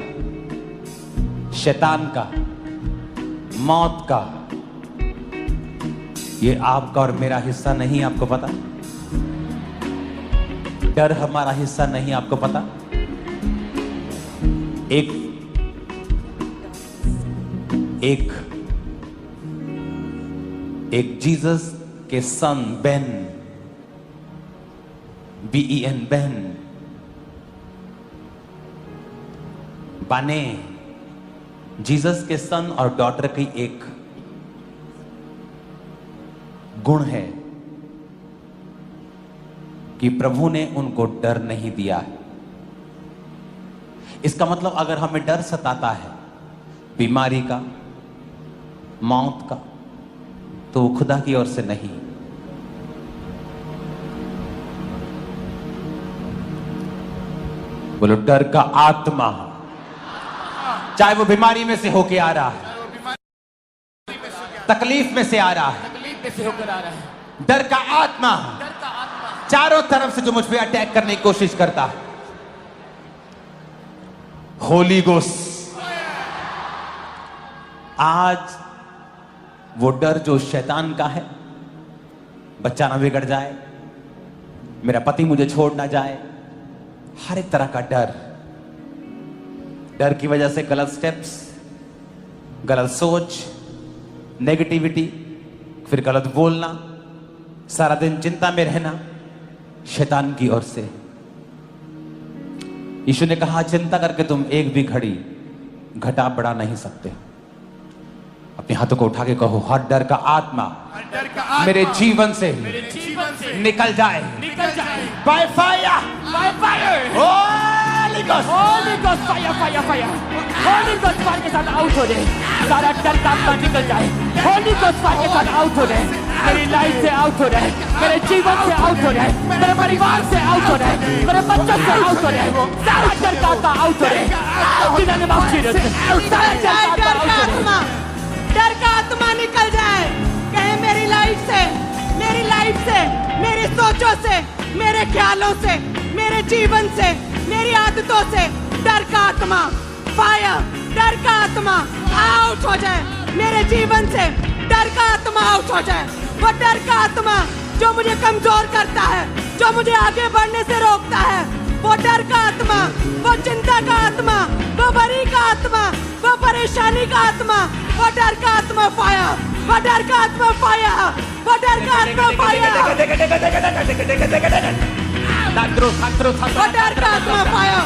शैतान का, मौत का, ये आपका और मेरा हिस्सा नहीं। आपको पता? डर हमारा हिस्सा नहीं। आपको पता? एक एक एक जीसस के सन बेन, BEN, बेन, बाने, जीसस के सन और डॉटर की एक गुण है कि प्रभु ने उनको डर नहीं दिया है। इसका मतलब अगर हमें डर सताता है बीमारी का, मौत का, तो वो खुदा की ओर से नहीं। बोलो डर का आत्मा, चाहे वो बीमारी में से होके आ रहा है, तकलीफ में से आ रहा है, डर का आत्मा चारों तरफ से जो मुझ पे अटैक करने की कोशिश करता है, होली गोस्ट आज वो डर जो शैतान का है, बच्चा ना बिगड़ जाए, मेरा पति मुझे छोड़ ना जाए, हर एक तरह का डर, डर की वजह से गलत स्टेप्स, गलत सोच, नेगेटिविटी, फिर गलत बोलना, सारा दिन चिंता में रहना, शैतान की ओर से। यीशु ने कहा चिंता करके तुम एक भी घड़ी घटा बढ़ा नहीं सकते। अपने हाथों को उठा के कहो हर डर का आत्मा मेरे जीवन से निकल जाए by fire, by fire, Holi ghost, Holi ghost, fire fire fire, Holi ghost fire के साथ आउट हो जाए, सारा डर का आत्मा निकल जाए, होली गोस्ट फायर के साथ आउट हो जाए, मेरी लाइफ से आउट हो जाए, मेरे जीवन से आउट हो जाए, मेरे परिवार से आउट हो जाए, मेरे बच्चों से आउट हो जाए, सारा डर का आत्मा आउट हो जाए, डर का आत्मा निकल जाए, कहे मेरी लाइफ से, मेरी लाइफ से, मेरी सोचों से, मेरे ख्यालों से, मेरे जीवन से, मेरी आदतों से डर का आत्मा फायर, डर का आत्मा आउट हो जाए, मेरे जीवन से डर का आत्मा आउट हो जाए। वो डर का आत्मा जो मुझे कमजोर करता है, जो मुझे आगे बढ़ने से रोकता है, वो डर का आत्मा, वो चिंता का आत्मा, वो वरी का आत्मा, वो परेशानी का आत्मा, वो डर का आत्मा फायर, वो डर का आत्मा फायर, वो डर का आत्मा फायर, वो डर का आत्मा फायर,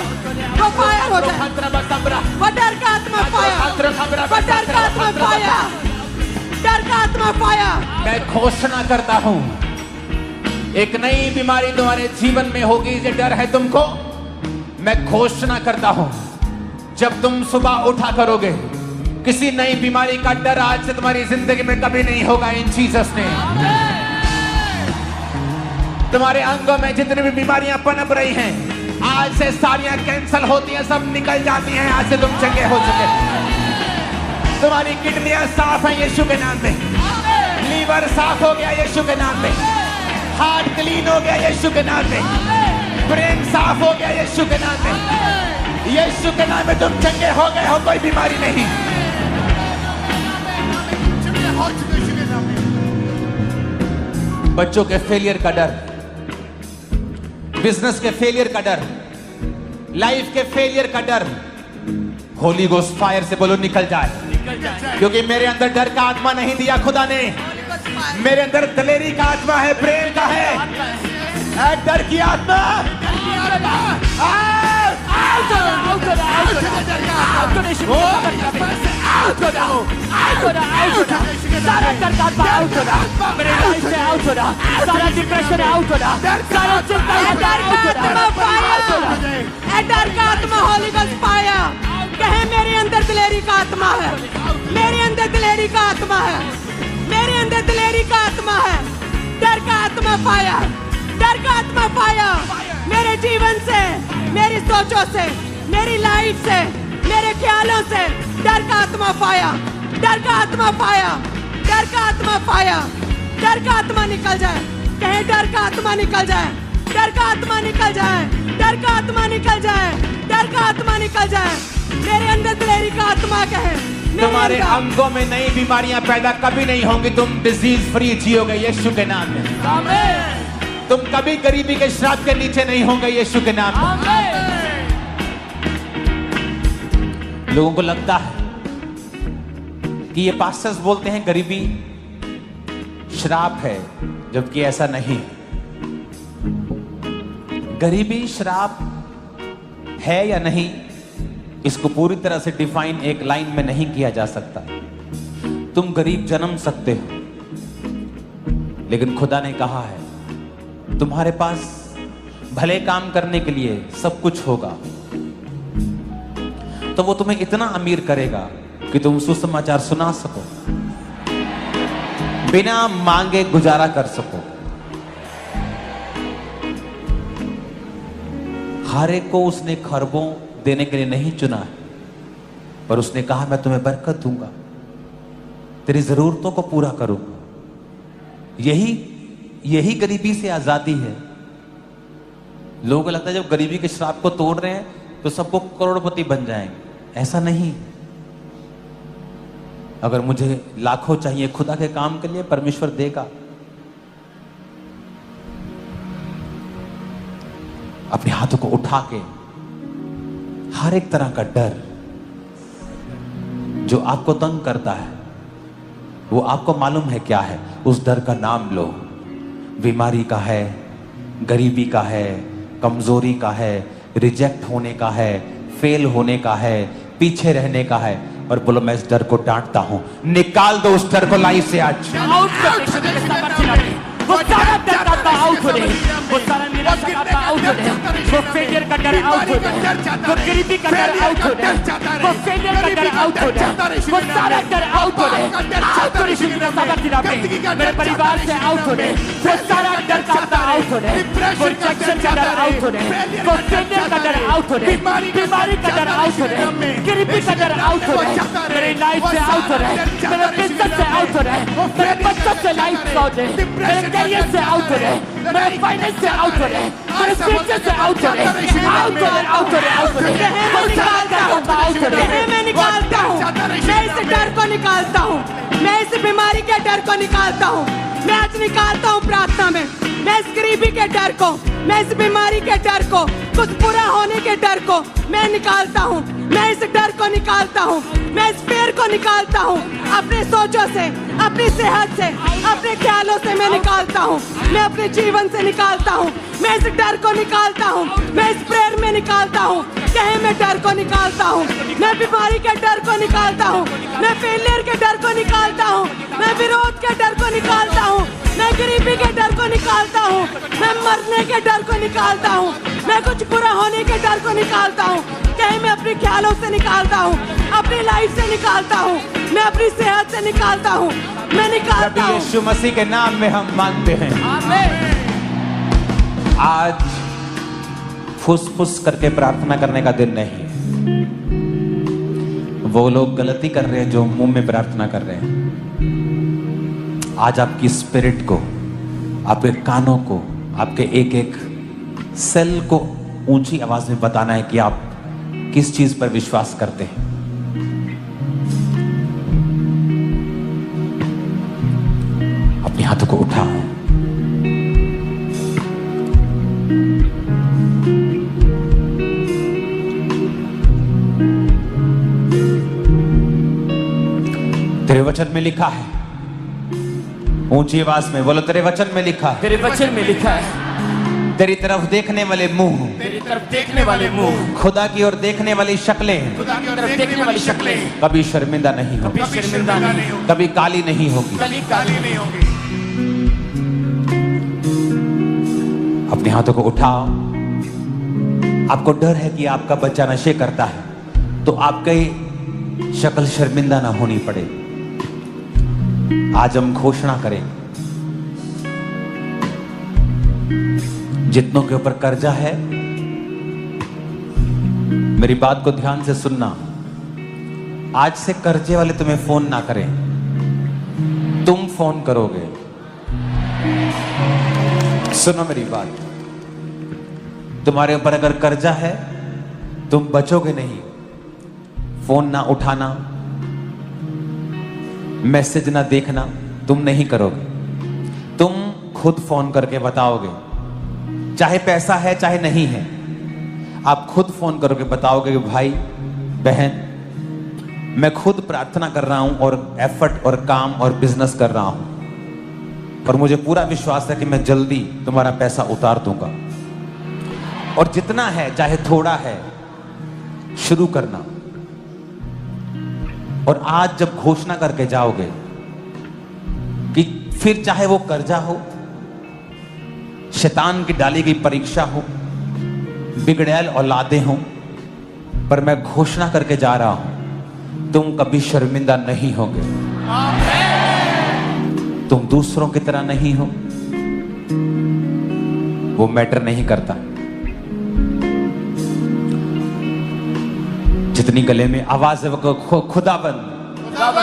वो फायर हो जाए, वो डर का आत्मा फायर, वो डर का आत्मा फायर, डर का आत्मा फायर। मैं घोषणा करता हूं एक नई बीमारी तुम्हारे जीवन में होगी, ये डर है तुमको, मैं घोषणा करता हूं जब तुम सुबह उठा करोगे किसी नई बीमारी का डर आज से तुम्हारी जिंदगी में कभी नहीं होगा इन जीसस ने। तुम्हारे अंगों में जितनी भी बीमारियां पनप रही हैं आज से सारियां कैंसल होती हैं, सब निकल जाती हैं, आज से तुम चंगे हो चुके। तुम्हारी किडनियां साफ हैं यीशु के नाम में, लीवर साफ हो गया यीशु के नाम में, हार्ट क्लीन हो गया यीशु के नाम में, ब्रेन साफ हो गया यीशु के नाम में, यीशु के नाम में तुम चंगे हो गए हो, कोई बीमारी नहीं। बच्चों के फेलियर का डर, बिजनेस के फेलियर का डर, लाइफ के फेलियर का डर, होली गोस्ट फायर से बोलो निकल जाए, क्योंकि मेरे अंदर डर का आत्मा नहीं दिया खुदा ने, मेरे अंदर दिलेरी का आत्मा है, प्रेम का है, डर की आत्मा सारा डर का आत्मा आउट हो रहा, मेरे लाइफ से आउट हो रहा, सारा डिप्रेशन आउट हो रहा, सारा चिंता डर का आत्मा होली गोस्ट फायर, कहे मेरे अंदर दिलेरी का आत्मा है, मेरे अंदर दिलेरी का आत्मा है, मेरे अंदर दिलेरी का आत्मा है, डर का आत्मा फायर, डर का आत्मा फायर, मेरे जीवन से, मेरी सोचों से, मेरी लाइफ से, मेरे ख्यालों से डर का आत्मा फायर, डर का आत्मा फायर, डर का आत्मा फायर, डर का आत्मा निकल जाए, कहे डर का आत्मा निकल जाए, डर का आत्मा निकल जाए, डर का आत्मा निकल जाए, डर का आत्मा निकल जाए, मेरे अंदर दिलेरी का आत्मा कहे तुम्हारे अंगों में नई बीमारियां पैदा कभी नहीं होंगी, तुम डिजीज फ्री जियोगे यीशु के नाम में, तुम कभी गरीबी के श्राप के नीचे नहीं होंगे यीशु के नाम में। लोगों को लगता है कि ये पास्टर्स बोलते हैं गरीबी श्राप है, जबकि ऐसा नहीं है। गरीबी श्राप है या नहीं, इसको पूरी तरह से डिफाइन एक लाइन में नहीं किया जा सकता। तुम गरीब जन्म सकते हो, लेकिन खुदा ने कहा है तुम्हारे पास भले काम करने के लिए सब कुछ होगा, तो वो तुम्हें इतना अमीर करेगा कि तुम सुसमाचार सुना सको, बिना मांगे गुजारा कर सको। हर एक को उसने खरबों देने के लिए नहीं चुना है, पर उसने कहा मैं तुम्हें बरकत दूंगा, तेरी जरूरतों को पूरा करूंगा। यही गरीबी से आजादी है। लोगों को लगता है जब गरीबी के श्राप को तोड़ रहे हैं तो सबको करोड़पति बन जाएंगे। ऐसा नहीं। अगर मुझे लाखों चाहिए खुदा के काम के लिए, परमेश्वर देगा। अपने हाथों को उठा के हर एक तरह का डर जो आपको तंग करता है, वो आपको मालूम है क्या है, उस डर का नाम लो। बीमारी का है, गरीबी का है, कमजोरी का है, रिजेक्ट होने का है, फेल होने का है, पीछे रहने का है, और बोलो मैं इस डर को डांटता हूं। निकाल दो उस डर को लाइफ से आज। वो सारा डर का आउट हो रहे, वो सारा निराशा का आउट हो रहे, वो फेलियर का डर आउट हो रहे, वो गरीबी का डर आउट हो रहे, वो फेलियर का डर आउट हो रहे, वो सारा डर आउट हो रहे, आउट हो रहे, मेरे परिवार से आउट हो रहे, वो सारा डर का आउट हो रहे, वो रिजेक्शन का डर आउट हो रहे, वो फेलियर का डर आउट हो रहे, बीमारी का डर आउट हो रहे, गरीबी का डर आउट हो रहे, मेरे लाइफ से आउट हो रहे, मेरे बिजनेस से आउट हो रहे, मेरे बच्चों से लाइफ आउट हो रहे, मेरे कैरियर से आउट हो रहे, मेरे फाइनेंस से आउट हो रहे, मेरे फ्यूचर से आउट हो रहे, आउट हो रहे, आउट हो रहे, आउट हो रहे, मैं निकालता हूँ, मैं इस डर को निकालता हूँ, मैं इस बीमारी के डर को निकालता हूँ, मैं आज निकालता हूँ प्रार्थना में, मैं इस गरीबी के डर को, मैं इस बीमारी के डर को, कुछ बुरा होने के डर को मैं निकालता हूँ, मैं इस डर को निकालता हूँ, मैं इस फेर को निकालता हूँ, अपने सोचों से, अपनी सेहत से, अपने ख्यालों से मैं निकालता हूँ, मैं अपने जीवन से निकालता हूँ, मैं इस डर को निकालता हूँ, मैं इस प्रेयर में निकालता हूँ, कहीं मैं डर को निकालता हूँ, मैं बीमारी के डर को निकालता हूँ, मैं फेलियर के डर को निकालता हूँ, मैं विरोध के डर को निकालता हूँ, मैं गरीबी के डर को निकालता हूँ, मैं मरने के डर को निकालता हूँ, मैं कुछ बुरा होने के डर को निकालता हूँ, कहीं मैं अपने ख्यालों से निकालता हूँ, अपनी लाइफ से निकालता हूँ, मैं अपनी सेहत से निकालता हूँ, मैं निकालता हूँ। यीशु मसीह के नाम में हम मांगते हैं। आज फुस-फुस करके प्रार्थना करने का दिन नहीं है। वो लोग गलती कर रहे हैं जो मुंह में प्रार्थना कर रहे हैं। आज आपकी स्पिरिट को, आपके कानों को, आपके एक एक सेल को ऊंची आवाज में बताना है कि आप किस चीज पर विश्वास करते हैं। अपने हाथों को उठाओ। तेरे वचन में लिखा है, ऊंची आवाज में बोलो, तेरे वचन में लिखा है, तेरे वचन में लिखा है, तेरी तरफ देखने वाले मुंह, तेरी तरफ देखने वाले मुंह, खुदा की ओर देखने वाली शक्लें, खुदा की ओर तरफ देखने वाली शक्लें कभी शर्मिंदा नहीं होगी, कभी शर्मिंदा नहीं होगी, कभी काली नहीं होगी। कभी काली नहीं होगी। अपने हाथों को उठाओ। आपको डर है कि आपका बच्चा नशे करता है, तो आपकी शक्ल शर्मिंदा ना होनी पड़े। आज हम घोषणा करें, जितनों के ऊपर कर्जा है, मेरी बात को ध्यान से सुनना। आज से कर्जे वाले तुम्हें फोन ना करें, तुम फोन करोगे। सुनो मेरी बात, तुम्हारे ऊपर अगर कर्जा है, तुम बचोगे नहीं। फोन ना उठाना, मैसेज ना देखना, तुम नहीं करोगे। तुम खुद फोन करके बताओगे, चाहे पैसा है चाहे नहीं है, आप खुद फोन करोगे, बताओगे कि भाई बहन, मैं खुद प्रार्थना कर रहा हूं और एफर्ट और काम और बिजनेस कर रहा हूं, और मुझे पूरा विश्वास है कि मैं जल्दी तुम्हारा पैसा उतार दूंगा। और जितना है, चाहे थोड़ा है, शुरू करना। और आज जब घोषणा करके जाओगे कि फिर चाहे वो कर्जा हो, शैतान की डाली गई परीक्षा हो, बिगड़ैल औलादें हो, पर मैं घोषणा करके जा रहा हूं, तुम कभी शर्मिंदा नहीं होगे। तुम दूसरों की तरह नहीं हो, वो मैटर नहीं करता। जितनी गले में आवाज है वो खुदाबंद,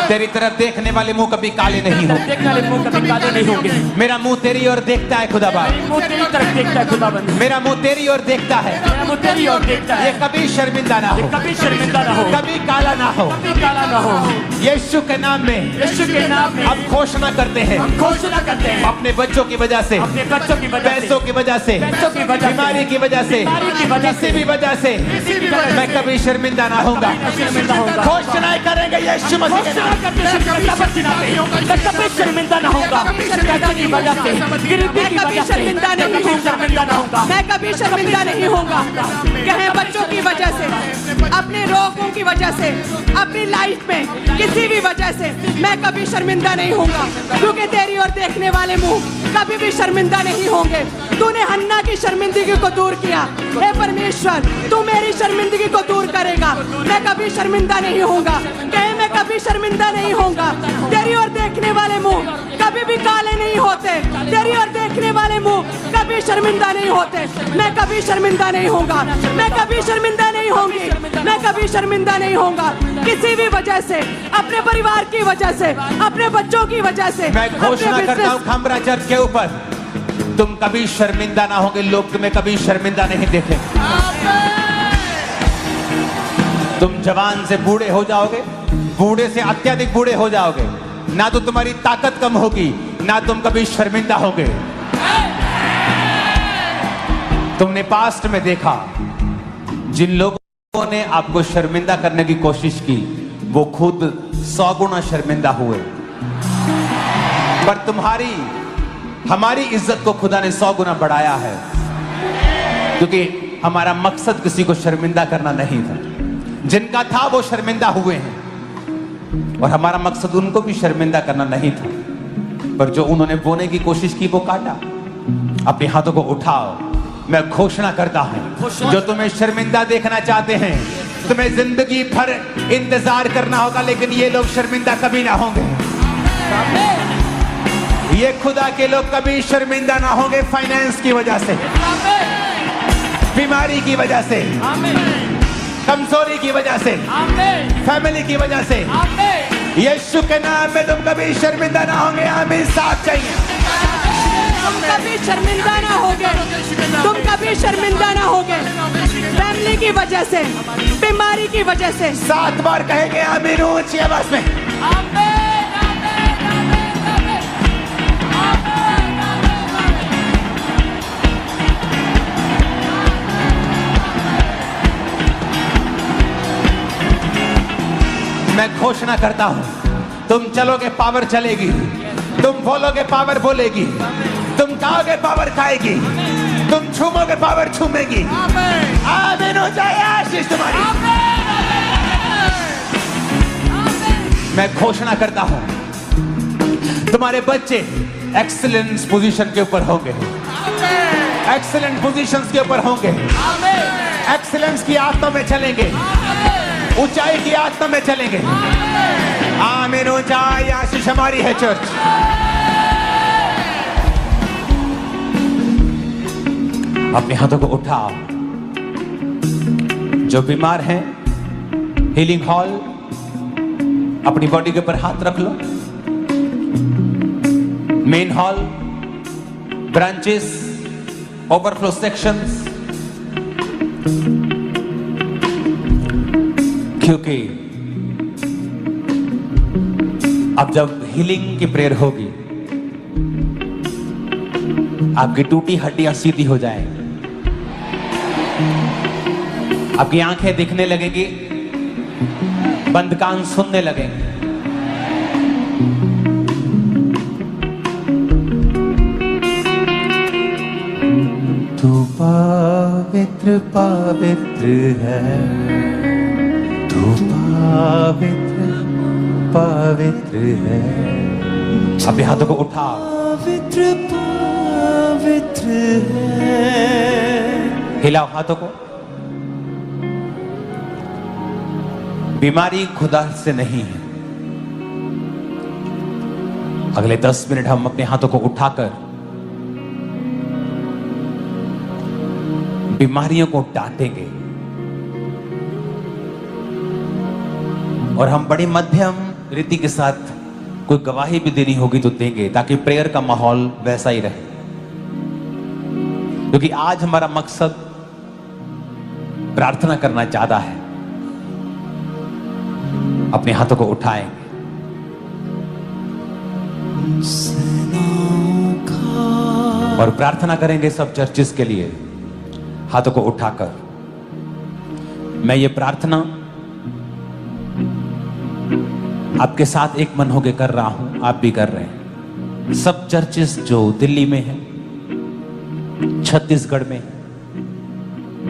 तेरी तरफ देखने वाले मुंह कभी काले नहीं होंगे। देखने वाले मुंह कभी काले नहीं होंगे। मेरा मुंह तेरी ओर देखता है खुदाबंद, मुंह तेरी तरफ देखता है खुदाबंद। मेरा मुंह तेरी ओर देखता है, मेरा मुंह तेरी ओर देखता है। ये कभी शर्मिंदा ना हो, कभी शर्मिंदा ना हो, कभी काला ना हो। कभी काला ना हो। यीशु के नाम में, यीशु के नाम में हम घोषणा करते हैं, हम घोषणा करते हैं, अपने बच्चों की वजह से, अपने बच्चों की वजह से, पैसों की वजह से, पैसों की वजह से, बीमारी की वजह से, बीमारी की वजह किसी भी वजह से किसी भी वजह मैं से कभी शर्मिंदा ना होऊंगा। शर्मिंदा होगा। घोषणाएं करेंगे यीशु मसीह के घोषणा नाम। करते हैं शर्मिंदा मैं कभी शर्मिंदा ना होगा। पैसों की वजह से, गरीबी की वजह से शर्मिंदा नहीं कभी होगा। शर्मिंदा ना होगा। मैं कभी शर्मिंदा नहीं होऊंगा। कहें बच्चों की वजह से, अपने रोगों की वजह से, अपनी लाइफ में किसी भी वजह से मैं कभी शर्मिंदा नहीं होऊंगा, क्योंकि तेरी ओर देखने वाले मुंह कभी भी शर्मिंदा नहीं होंगे। तूने हन्ना की शर्मिंदगी को दूर किया, हे परमेश्वर तू मेरी शर्मिंदगी को दूर करेगा। मैं कभी शर्मिंदा नहीं होऊंगा। कहे मैं कभी शर्मिंदा नहीं होऊंगा। तेरी ओर देखने वाले मुंह कभी भी काले नहीं होते, तेरी ओर देखने वाले मुंह कभी शर्मिंदा नहीं होते। मैं कभी शर्मिंदा नहीं होऊंगा, मैं कभी शर्मिंदा नहीं होंगी, मैं कभी शर्मिंदा नहीं होऊंगा। किसी भी वजह से, अपने परिवार की वजह से, अपने बच्चों की वजह से, मैं घोषणा अपने करता हूं business- खंबरा चर्च के ऊपर, तुम कभी शर्मिंदा ना होगे। लोग तुम्हें कभी शर्मिंदा नहीं देखेंगे। तुम जवान से बूढ़े हो जाओगे, बूढ़े से अत्यधिक बूढ़े हो जाओगे, ना तो तुम्हारी ताकत कम होगी, ना तुम कभी शर्मिंदा होगे। तुमने पास्ट में देखा, जिन लोगों ने आपको शर्मिंदा करने की कोशिश की, वो खुद 100 गुना शर्मिंदा हुए। पर तुम्हारी हमारी इज्जत को खुदा ने 100 गुना बढ़ाया है, क्योंकि हमारा मकसद किसी को शर्मिंदा करना नहीं था। जिनका था वो शर्मिंदा हुए हैं, और हमारा मकसद उनको भी शर्मिंदा करना नहीं था। पर जो उन्होंने बोने की कोशिश की वो काटा। अपने हाथों को उठाओ, मैं घोषणा करता हूं, जो तुम्हें शर्मिंदा देखना चाहते हैं, तुम्हें जिंदगी भर इंतजार करना होगा, लेकिन ये लोग शर्मिंदा कभी ना होंगे। ये खुदा के लोग कभी शर्मिंदा ना होंगे। फाइनेंस की वजह से, बीमारी की वजह से, कमजोरी की वजह से, फैमिली की वजह से, यीशु के नाम में तुम कभी शर्मिंदा ना होंगे। आमीन। साथ चाहिए। तुम कभी शर्मिंदा ना होगे, तुम कभी शर्मिंदा ना होगे। फैमिली की वजह से, बीमारी की वजह से। 7 बार कहेंगे आमीन ऊंची आवाज में। मैं घोषणा करता हूं, तुम चलोगे पावर चलेगी, तुम बोलोगे पावर बोलेगी, तुम खाओगे पावर खाएगी, तुम छूमोगे पावर छूमेगी। आमीन हो जाए आशीष तुम्हारी। मैं घोषणा करता हूं, तुम्हारे बच्चे एक्सीलेंस पोजीशन के ऊपर होंगे, एक्सीलेंट पोजीशंस के ऊपर होंगे, एक्सीलेंस की आत्मा में चलेंगे, ऊंचाई की आत्मा में चलेंगे। आमीन। ऊंचाई आशीष हमारी है चर्च। अपने हाथों को उठाओ। जो बीमार हैं, हीलिंग हॉल, अपनी बॉडी के ऊपर हाथ रख लो। Main hall, branches, overflow sections, क्योंकि अब जब हीलिंग की प्रेयर होगी, आपकी टूटी हड्डियां सीधी हो जाएंगी, आपकी आंखें दिखने लगेगी, बंद कान सुनने लगेंगे। तू पवित्र पवित्र है, तू पवित्र पवित्र है। अपने हाथों को उठाओ। पवित्र पवित्र है। हिलाओ हाथों को। बीमारी खुदा से नहीं है। अगले 10 मिनट हम अपने हाथों को उठाकर बीमारियों को डांटेंगे और हम बड़ी मध्यम रीति के साथ कोई गवाही भी देनी होगी तो देंगे, ताकि प्रेयर का माहौल वैसा ही रहे। क्योंकि आज हमारा मकसद प्रार्थना करना ज्यादा है। अपने हाथों को उठाएंगे और प्रार्थना करेंगे सब चर्चेस के लिए, हाथों को उठाकर। मैं ये प्रार्थना आपके साथ एक मन होकर कर रहा हूं, आप भी कर रहे हैं। सब चर्चेस जो दिल्ली में हैं, छत्तीसगढ़ में,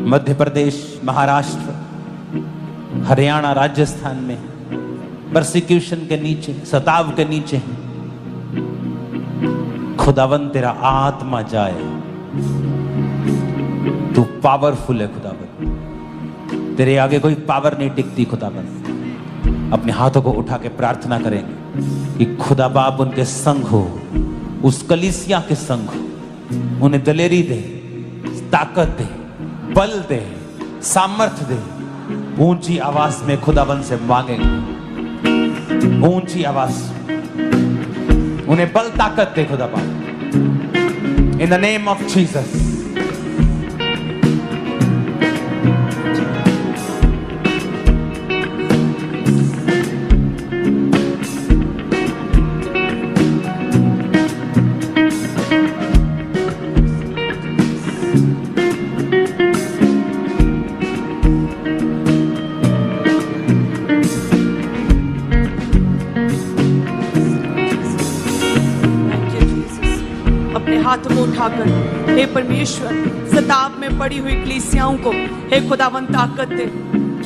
मध्य प्रदेश, महाराष्ट्र, हरियाणा, राजस्थान में परसिक्यूशन के नीचे, सताव के नीचे हैं। खुदावन तेरा आत्मा जाए, तू पावरफुल है खुदावन, तेरे आगे कोई पावर नहीं टिकती खुदावन। अपने हाथों को उठा के प्रार्थना करेंगे कि खुदा बाप उनके संग हो, उस कलीसिया के संग हो, उन्हें दलेरी दे, ताकत दे, बल दे, सामर्थ्य दे। ऊंची आवाज में खुदावन से मांगेंगे, ऊंची आवाज, उन्हें बल ताकत दे खुदा बाप, इन द नेम ऑफ जीसस। हाथों को उठाकर, हे परमेश्वर, सताव में पड़ी हुई कलीसियाओं को हे खुदावन ताकत दे,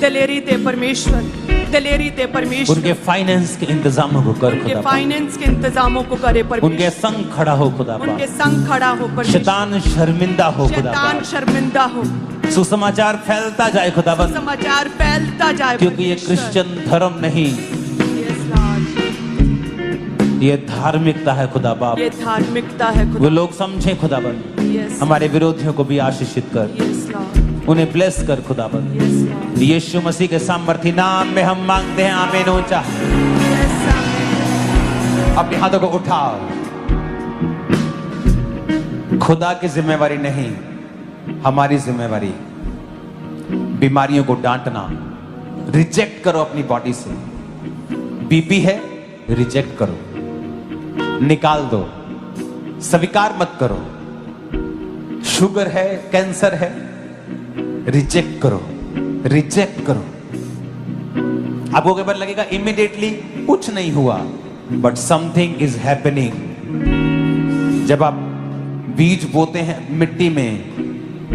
दलेरी दे परमेश्वर, दलेरी दे परमेश्वर। उनके फाइनेंस के इंतजामों को कर, उनके फाइनेंस के इंतजामों को करे परमेश्वर। उनके संग खड़ा हो खुदा, उनके संग खड़ा हो परमेश्वर। शैतान शर्मिंदा हो खुदा, शैतान शर्मिंदा हो। सुसमाचार फैलता जाए खुदावन, समाचार फैलता जाए, क्योंकि ये क्रिश्चियन धर्म नहीं, ये धार्मिकता है खुदा बाप, ये धार्मिकता है खुदा। वो लोग समझे खुदावन। हमारे विरोधियों को भी आशीषित कर, उन्हें ब्लेस कर खुदावन। यीशु मसीह के सामर्थी नाम में हम मांगते हैं, आमीन। ऊंचा अपने हाथों को उठाओ। खुदा की जिम्मेवारी नहीं, हमारी जिम्मेवारी बीमारियों को डांटना। रिजेक्ट करो अपनी बॉडी से। बीपी है, रिजेक्ट करो, निकाल दो, स्वीकार मत करो। शुगर है, कैंसर है, रिजेक्ट करो, रिजेक्ट करो। आपको कई बार लगेगा इमीडिएटली कुछ नहीं हुआ, बट समथिंग इज हैपनिंग। जब आप बीज बोते हैं मिट्टी में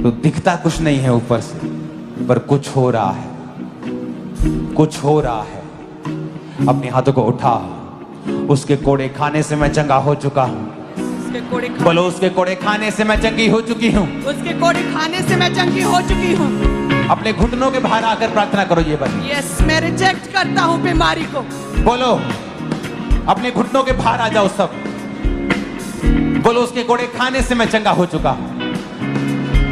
तो दिखता कुछ नहीं है ऊपर से, पर कुछ हो रहा है, कुछ हो रहा है। अपने हाथों को उठा। उसके कोड़े खाने से मैं चंगा हो चुका हूँ। बोलो, उसके कोड़े खाने से मैं चंगी हो चुकी हूँ। उसके कोड़े खाने से मैं चंगी हो चुकी हूँ। अपने घुटनों के बाहर आकर प्रार्थना करो ये बात। यस, मैं रिजेक्ट करता हूँ बीमारी को। बोलो, अपने घुटनों के बाहर आ जाओ सब। बोलो, उसके कोड़े खाने से मैं चंगा हो चुका हूँ,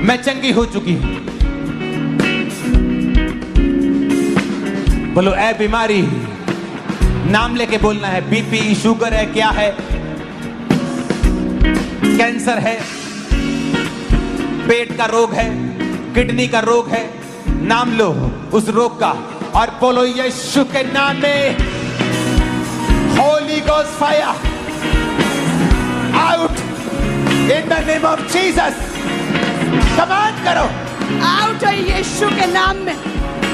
मैं चंगी हो चुकी हूँ। बोलो, ऐ बीमारी, नाम लेके बोलना है। बीपी, शुगर है, क्या है, कैंसर है, पेट का रोग है, किडनी का रोग है, नाम लो उस रोग का और बोलो, यीशु के नाम में Holi ghost fire out in the name of Jesus. Command करो, आउट है यीशु के नाम में,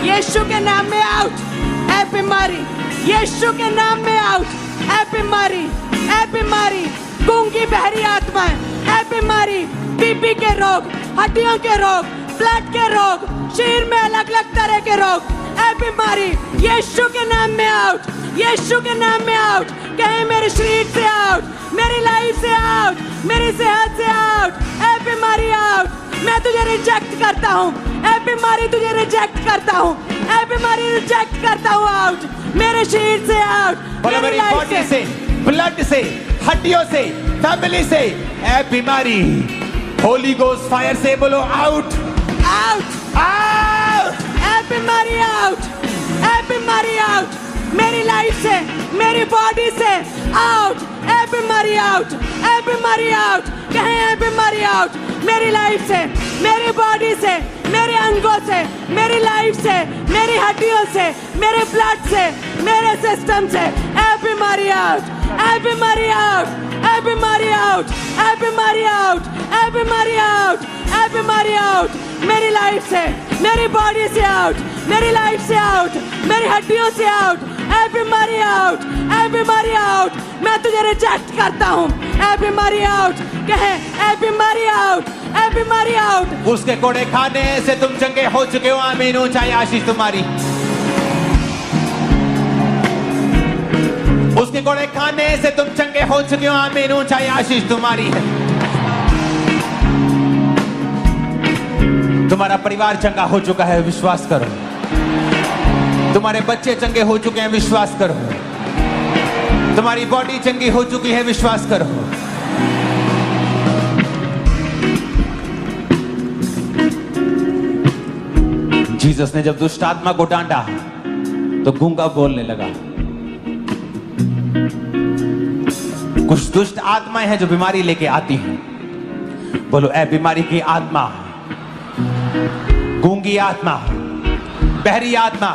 यीशु के नाम में आउट है बीमारी, यीशु के नाम में आउट है बीमारी, है बीमारी। गूंगी बहरी आत्मा है बीमारी, बीपी के रोग, हड्डियों के रोग, ब्लड के रोग, शरीर में अलग अलग तरह के रोग, है बीमारी। यीशु के नाम में आउट, यीशु के नाम में आउट। कहे मेरे शरीर से आउट, मेरी लाइफ से आउट, मेरी सेहत से आउट, है बीमारी आउट। मैं तुझे रिजेक्ट करता हूँ, है बीमारी तुझे रिजेक्ट करता हूँ, है बीमारी रिजेक्ट करता हूँ आउट, मेरे शरीर से आउट, बोलो मेरी बॉडी से, ब्लड से, हड्डियों से, फैमिली से, ए बीमारी होली गोस्ट फायर से बोलो आउट, आउट, आउट। ए बीमारी आउट, ए बीमारी आउट, मेरी लाइफ से, मेरी बॉडी से आउट, ए बीमारी आउट, ए बीमारी आउट, कहें ए बीमारी आउट, मेरी लाइफ से, मेरी बॉडी से, मेरे अंगों से, मेरी लाइफ से, मेरी हड्डियों से, मेरे ब्लड से, मेरे सिस्टम से, ए बीमारी आउट, ए बीमारी आउट, ए बीमारी आउट, ए बीमारी आउट, ए बीमारी आउट, ए बीमारी आउट, मेरी लाइफ से, मेरी बॉडी से आउट, मेरी लाइफ से आउट, मेरी हड्डियों से आउट, ए बीमारी आउट, ए बीमारी आउट, मैं तुझे रिजेक्ट करता हूँ, ए बीमारी आउट, कहे ए बीमारी आउट, ए बीमारी आउट। उसके कोड़े खाने से तुम चंगे हो चुके हो, आमीन, ऊंचाई आशीष तुम्हारी। उसके कोड़े खाने से तुम चंगे हो चुके हो, आमीन, ऊंचाई आशीष तुम्हारी है। तुम्हारा परिवार चंगा हो चुका है, विश्वास करो। तुम्हारे बच्चे चंगे हो चुके हैं, विश्वास करो। तुम्हारी बॉडी चंगी हो चुकी है, विश्वास करो। जीसस ने जब दुष्ट आत्मा को डांटा तो गूंगा बोलने लगा। कुछ दुष्ट आत्माएं हैं जो बीमारी लेके आती हैं। बोलो ए बीमारी की आत्मा, गूंगी आत्मा, बहरी आत्मा,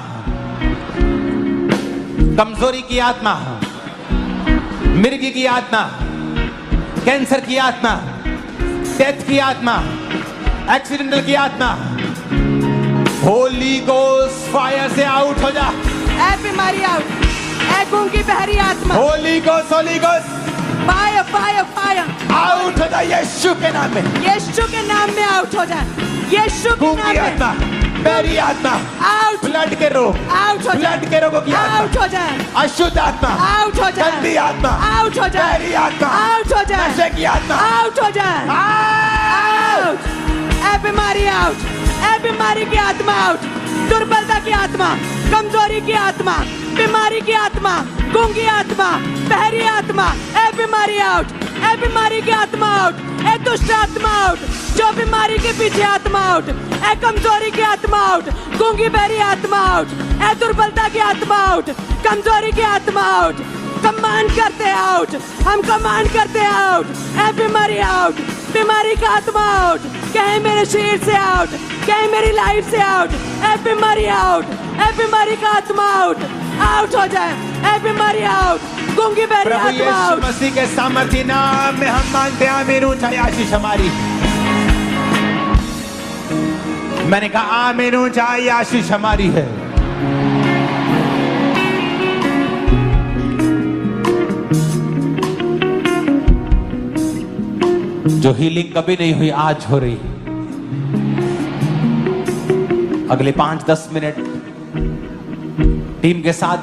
कमजोरी की आत्मा, मिर्गी की आत्मा, कैंसर की आत्मा, डेथ की आत्मा, एक्सीडेंटल की आत्मा, होली गोस्ट फायर से आउट हो जा। ए बीमारी आउट, ए गूंगी बहरी आत्मा, Holi ghost fire fire fire out हो जा यीशु के नाम में। यीशु के नाम में आउट हो जाए, यीशु के नाम गूंगी में आत्मा, बहरी आत्मा, आउट, ब्लड के रोग, आउट हो जाए, ब्लड के रोगों की आउट आत्मा, हो जाए, अशुद्ध आत्मा, आउट हो जाए, गंदी आत्मा, आउट हो जाए, बहरी आत्मा, आउट हो जाए, नशे की आत्मा, आउट हो जाए, आउट, ए बीमारी आउट, ए बीमारी की आत्मा आउट, दुर्बलता की आत्मा, कमजोरी की आत्मा, बीमारी की आत्मा, गूंगी आत्मा, बहरी आत्मा, ए बीमारी आउट, ए बीमारी की आत्मा आउट, ए दुष्ट आत्मा आउट, जो बीमारी के पीछे आत्मा आउट, ए कमजोरी की आत्मा आउट, गूंगी बहरी आत्मा आउट, ए दुर्बलता की आत्मा आउट, कमजोरी की आत्मा आउट, कमांड करते आउट, हम कमांड करते आउट, ए बीमारी आउट, बीमारी का आत्मा आउट, कहे मेरे शरीर से आउट, कहे मेरी लाइफ से आउट, ए बीमारी आउट, ए बीमारी का आत्मा आउट, आउट हो जाए, ए बीमारी आउट, गूंगी बहरी प्रभु आत्मा यीशु आउट। मसीह के सामर्थ्य नाम में हम मांगते हैं, आमीन, ऊंचाई आशीष हमारी। मैंने कहा आमीन, ऊंचाई आशीष हमारी है। जो हीलिंग कभी नहीं हुई आज हो रही है। अगले 5-10 मिनट टीम के साथ,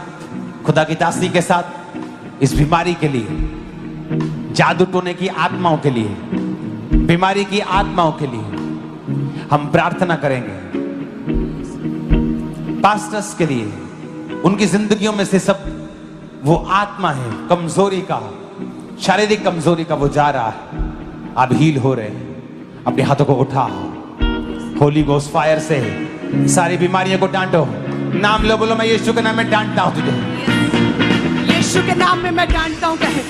खुदा की दासी के साथ, इस बीमारी के लिए, जादू टोने की आत्माओं के लिए, बीमारी की आत्माओं के लिए हम प्रार्थना करेंगे। पास्टर्स के लिए, उनकी जिंदगियों में से सब वो आत्मा है कमजोरी का, शारीरिक कमजोरी का, वो जा रहा है। आप हील हो रहे हैं। अपने हाथों को उठाओ, होली गोस्ट फायर से सारी बीमारियों को डांटो। नाम लो, बोलो मैं यीशु के नाम में डांटता हूं तुझे। यीशु के नाम में मैं डांटता हूँ, कहे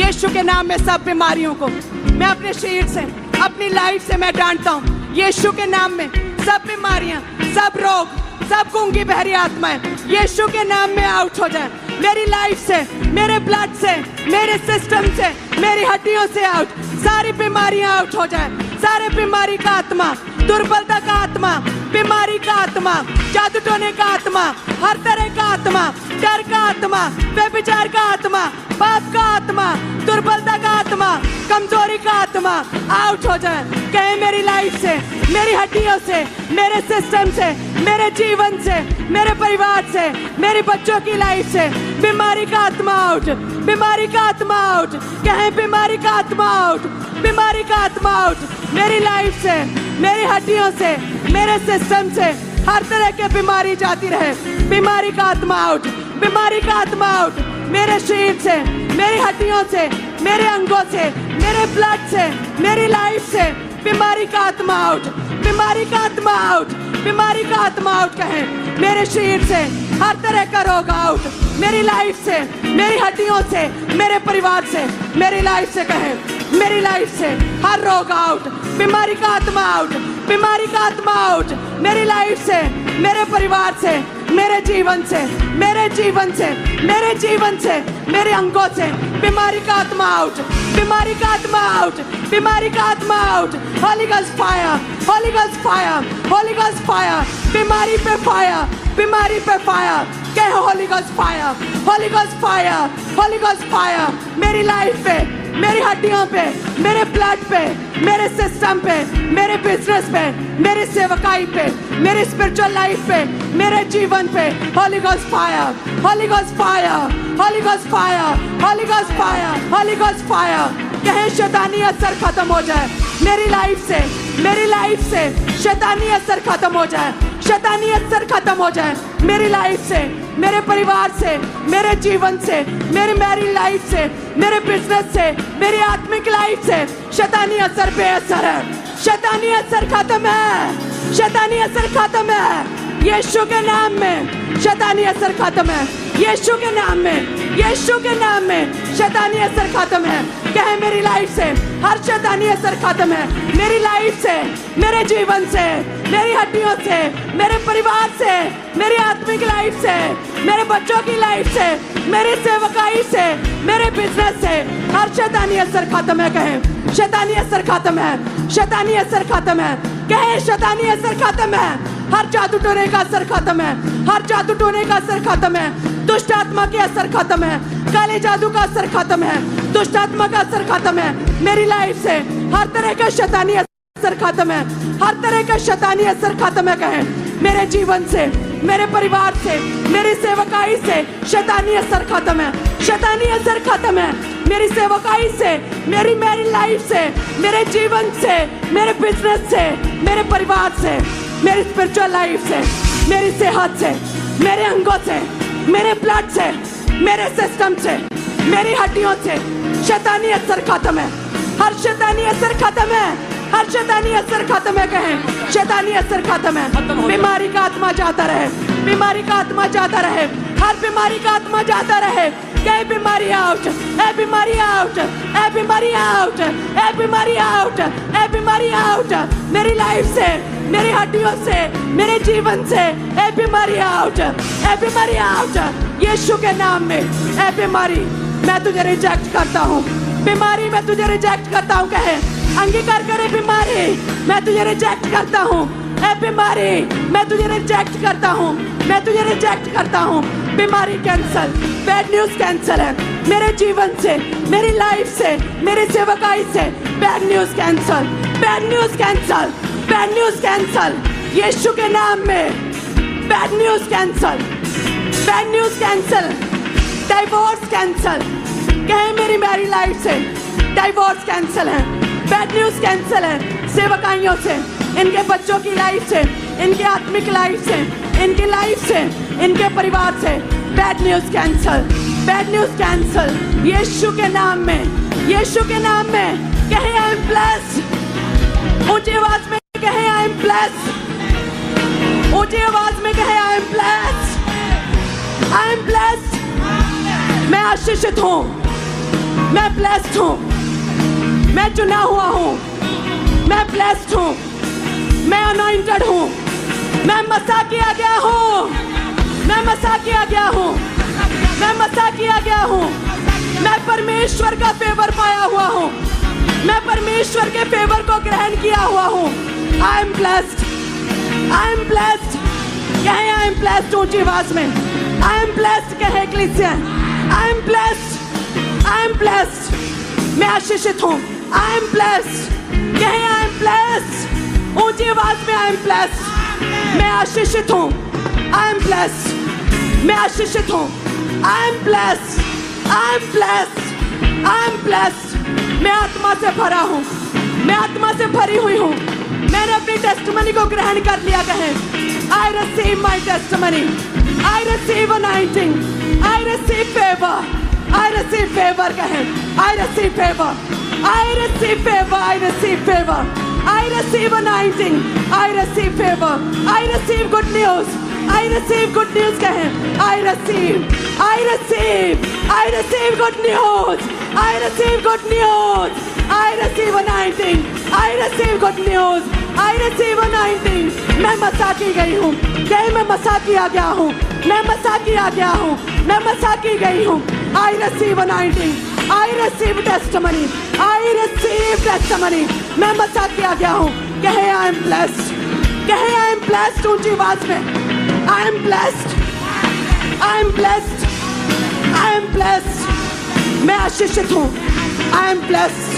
यीशु के नाम में सब बीमारियों को मैं अपने शरीर से, अपनी लाइफ से मैं डांटता हूँ। यीशु के नाम में सब बीमारियां, सब रोग, सब गूंगी बहरी आत्माएं यीशु के नाम में आउट हो जाए। मेरी लाइफ से, मेरे ब्लड से, मेरे सिस्टम से, मेरी हड्डियों से आउट, सारी बीमारियां आउट हो जाए। सारे बीमारी का आत्मा, दुर्बलता का आत्मा, बीमारी का आत्मा, जादू टोने का आत्मा, हर तरह का आत्मा, डर का आत्मा, व्यभिचार का आत्मा, पाप का आत्मा, दुर्बलता का आत्मा, कमजोरी का आत्मा आउट हो जाए। कहे मेरी लाइफ से, मेरी हड्डियों से, मेरे सिस्टम से, मेरे जीवन से, मेरे परिवार से, मेरे बच्चों की लाइफ से बीमारी का आत्मा आउट, बीमारी का आत्मा आउट। कहे बीमारी का आत्मा आउट, बीमारी का आत्मा आउट। मेरी लाइफ से, मेरी हड्डियों से, मेरे सिस्टम से, हर तरह के बीमारी जाती रहे। बीमारी का आत्मा आउट, बीमारी का आत्मा आउट मेरे शरीर से, मेरी हड्डियों से, मेरे अंगों से, मेरे ब्लड से, मेरी लाइफ से। बीमारी का आत्मा आउट, बीमारी का आत्मा आउट, बीमारी का आत्मा आउट कहें मेरे शरीर से। हर तरह का रोग आउट मेरी लाइफ से, मेरी हड्डियों से, मेरे परिवार से, मेरी लाइफ से कहें मेरी लाइफ से। हर रोग आउट, बीमारी का आत्मा आउट, बीमारी का आत्मा आउट मेरी लाइफ से, मेरे परिवार से, मेरे जीवन से, मेरे जीवन से, मेरे जीवन से, मेरे अंगों से। बीमारी का आत्मा आउट, बीमारी का आत्मा आउट, बीमारी का आत्मा out. Holi ghost fire, Holi ghost fire, Holi ghost fire. बीमारी पे फायर, बीमारी पे फायर। कहो Holi ghost fire, Holi ghost fire, Holi ghost fire मेरी लाइफ पे, मेरी हड्डियों पे, मेरे ब्लड पे, मेरे सिस्टम पे, मेरे बिजनेस पे, मेरी सेवकाई पे, मेरी स्पिरिचुअल लाइफ पे, मेरे जीवन पे। Holi ghost fire, Holi ghost fire, Holi ghost fire, Holi ghost fire, Holi ghost fire. कहें शैतानी असर खत्म हो जाए मेरी लाइफ से, मेरी लाइफ से शैतानी असर खत्म हो जाए, शैतानी असर खत्म हो जाए मेरी लाइफ से, मेरे परिवार से, मेरे जीवन से, मेरी मैरिड लाइफ से, मेरे बिजनेस से, मेरी आत्मिक लाइफ से। शैतानी असर बेअसर है, शैतानी असर खत्म है, शैतानी असर खत्म है यीशु के नाम में। शैतानी असर खत्म है यीशु के नाम में, यीशु के नाम में शैतानी असर खत्म है। कहे मेरी लाइफ से हर शैतानी असर खत्म है मेरी लाइफ से, मेरे जीवन से, मेरी हड्डियों से, मेरे परिवार से, मेरी आत्मिक लाइफ से, मेरे बच्चों की लाइफ से, मेरी सेवकाई से, मेरे बिजनेस से। हर शैतानी असर खत्म है। कहे शैतानी असर खत्म है, शैतानी असर खत्म है। कहे शैतानी असर खत्म है। हर जादू टोने का असर खत्म है, हर जादू टोने का असर खत्म है। दुष्ट आत्मा के असर खत्म है, काले जादू का असर खत्म है, दुष्ट आत्मा का असर खत्म है मेरी लाइफ से। हर तरह का शैतानी असर खत्म है, हर तरह का शैतानी असर खत्म है। कहे मेरे जीवन से, मेरे परिवार से, मेरी सेवकाई से शैतानी असर खत्म है, शैतानी असर खत्म है मेरी सेवकाई से, मेरी मैरिड लाइफ से, मेरे जीवन से, मेरे बिजनेस से, मेरे परिवार से, मेरी स्पिरिचुअल लाइफ से, मेरी सेहत से, मेरे अंगों से, मेरे ब्लड से, मेरे सिस्टम से, मेरी हड्डियों से। शैतानी असर खत्म है, हर शैतानी असर खत्म है, हर शैतानी असर खत्म है। कहें शैतानी असर खत्म है। बीमारी का आत्मा जाता रहे, बीमारी का आत्मा जाता रहे, हर बीमारी का आत्मा जाता रहे। कहे बीमारी आउट, ए बीमारी आउट, ए बीमारी आउट, ए बीमारी आउट, ए बीमारी आउट मेरी लाइफ से, मेरी हड्डियों से, मेरे जीवन से। ए बीमारी आउट, ए बीमारी आउट यीशु के नाम में। ए बीमारी मैं तुझे रिजेक्ट करता हूँ, बीमारी मैं तुझे रिजेक्ट करता हूँ। कहे अंगीकार करे बीमारी मैं तुझे रिजेक्ट करता हूँ। ए बीमारी मैं तुझे रिजेक्ट करता हूँ, मैं तुझे रिजेक्ट करता हूँ। बीमारी कैंसल, बैड न्यूज कैंसल है मेरे जीवन से, मेरी लाइफ से, मेरी सेवकाई से। Bad news cancel, bad news cancel, bad news cancel यीशु के नाम में। Bad news cancel, bad news cancel, divorce cancel. कहे मेरी मैरिड लाइफ से डाइवोर्स कैंसल है, बैड न्यूज कैंसल है सेवकाइयों से, इनके बच्चों की लाइफ से, इनके आत्मिक लाइफ से, इनकी लाइफ से, इनके परिवार से। Bad news cancel, bad news cancel यीशु के नाम में, यीशु के नाम में। कहे आई एम ब्लेस्ड, ऊंची आवाज में कहे आई एम ब्लेस्ड, ऊंची आवाज में कहे आई am blessed, I am blessed. मैं आशीषित हूँ, मैं ब्लेस्ड हूँ, मैं चुना हुआ हूँ, मैं ब्लेस्ड हूँ, मैं अनॉइंटेड हूँ, मैं मसा किया गया हूँ, मैं मसा किया गया हूँ, मैं मसा किया गया हूँ। मैं परमेश्वर का फेवर पाया हुआ हूँ, मैं परमेश्वर के फेवर को ग्रहण किया हुआ हूँ। आई am blessed, I am blessed. कहे आई एम ब्लेस्ड ऊंची आवाज में। आई एम ब्लेस्ड कहे Ecclesia, I am blessed, I am blessed. मैं आशीषित हूँ, आई एम ब्लेस्ड। कहे आई एम ब्लेस्ड ऊंची आवाज में। आई एम ब्लेस्ड, मैं आशीषित हूँ, आई एम ब्लेस्ड, मैं आशीषित हूँ। आई am blessed, I am blessed, I am blessed. मैं आत्मा से भरा हूँ, मैं आत्मा से भरी हुई हूँ। मैंने अपनी टेस्टिमनी को ग्रहण कर लिया। कहे I receive my testimony. I receive anointing. I receive favor. I receive favor कहें. I receive favor. I receive favor. I receive favor. I receive anointing. I receive favor. I receive good news. I receive good news कहें. I receive. I receive. I receive good news. I receive good news. I receive anointing. I receive good news. I receive anointing. मैं मसा की गई हूँ. कहीं मैं मसा किया गया हूँ. मैं मसा किया गया हूँ. मैं मसा की गई हूँ. I receive anointing. I receive testimony. I receive testimony. मैं मसा किया गया हूँ. कहे I am blessed. कहे I am blessed ऊंची आवाज में. I am blessed. I am blessed. I am blessed. मैं आशीषित हूँ. I am blessed.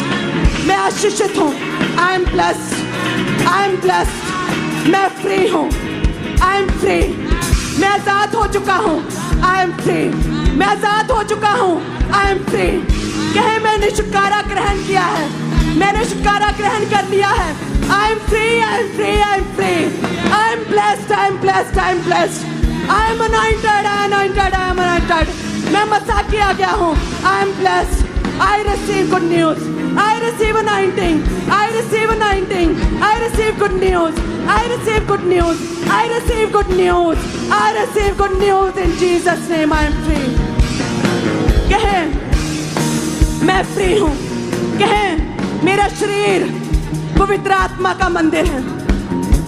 मैं आशीषित हूँ. I am blessed. I am blessed. मैं फ्री हूँ. I am free. मैं आजाद हो चुका हूँ. I am free. मैं आजाद हो चुका हूँ. I am free. कहे मैंने छुटकारा ग्रहण किया है. मैंने छुटकारा ग्रहण कर लिया है. I am free. I am free. I am free. I am blessed. I am blessed. I am blessed. I am anointed. I am anointed. I am anointed. मैं मसा किया गया हूँ. I am blessed. I receive good news. I receive anointing. I receive anointing. I receive good news. I receive good news. I receive good news. I receive good news in Jesus' name. I am free. कहे मैं free हूँ. कहे मेरा शरीर पवित्र आत्मा का मंदिर है.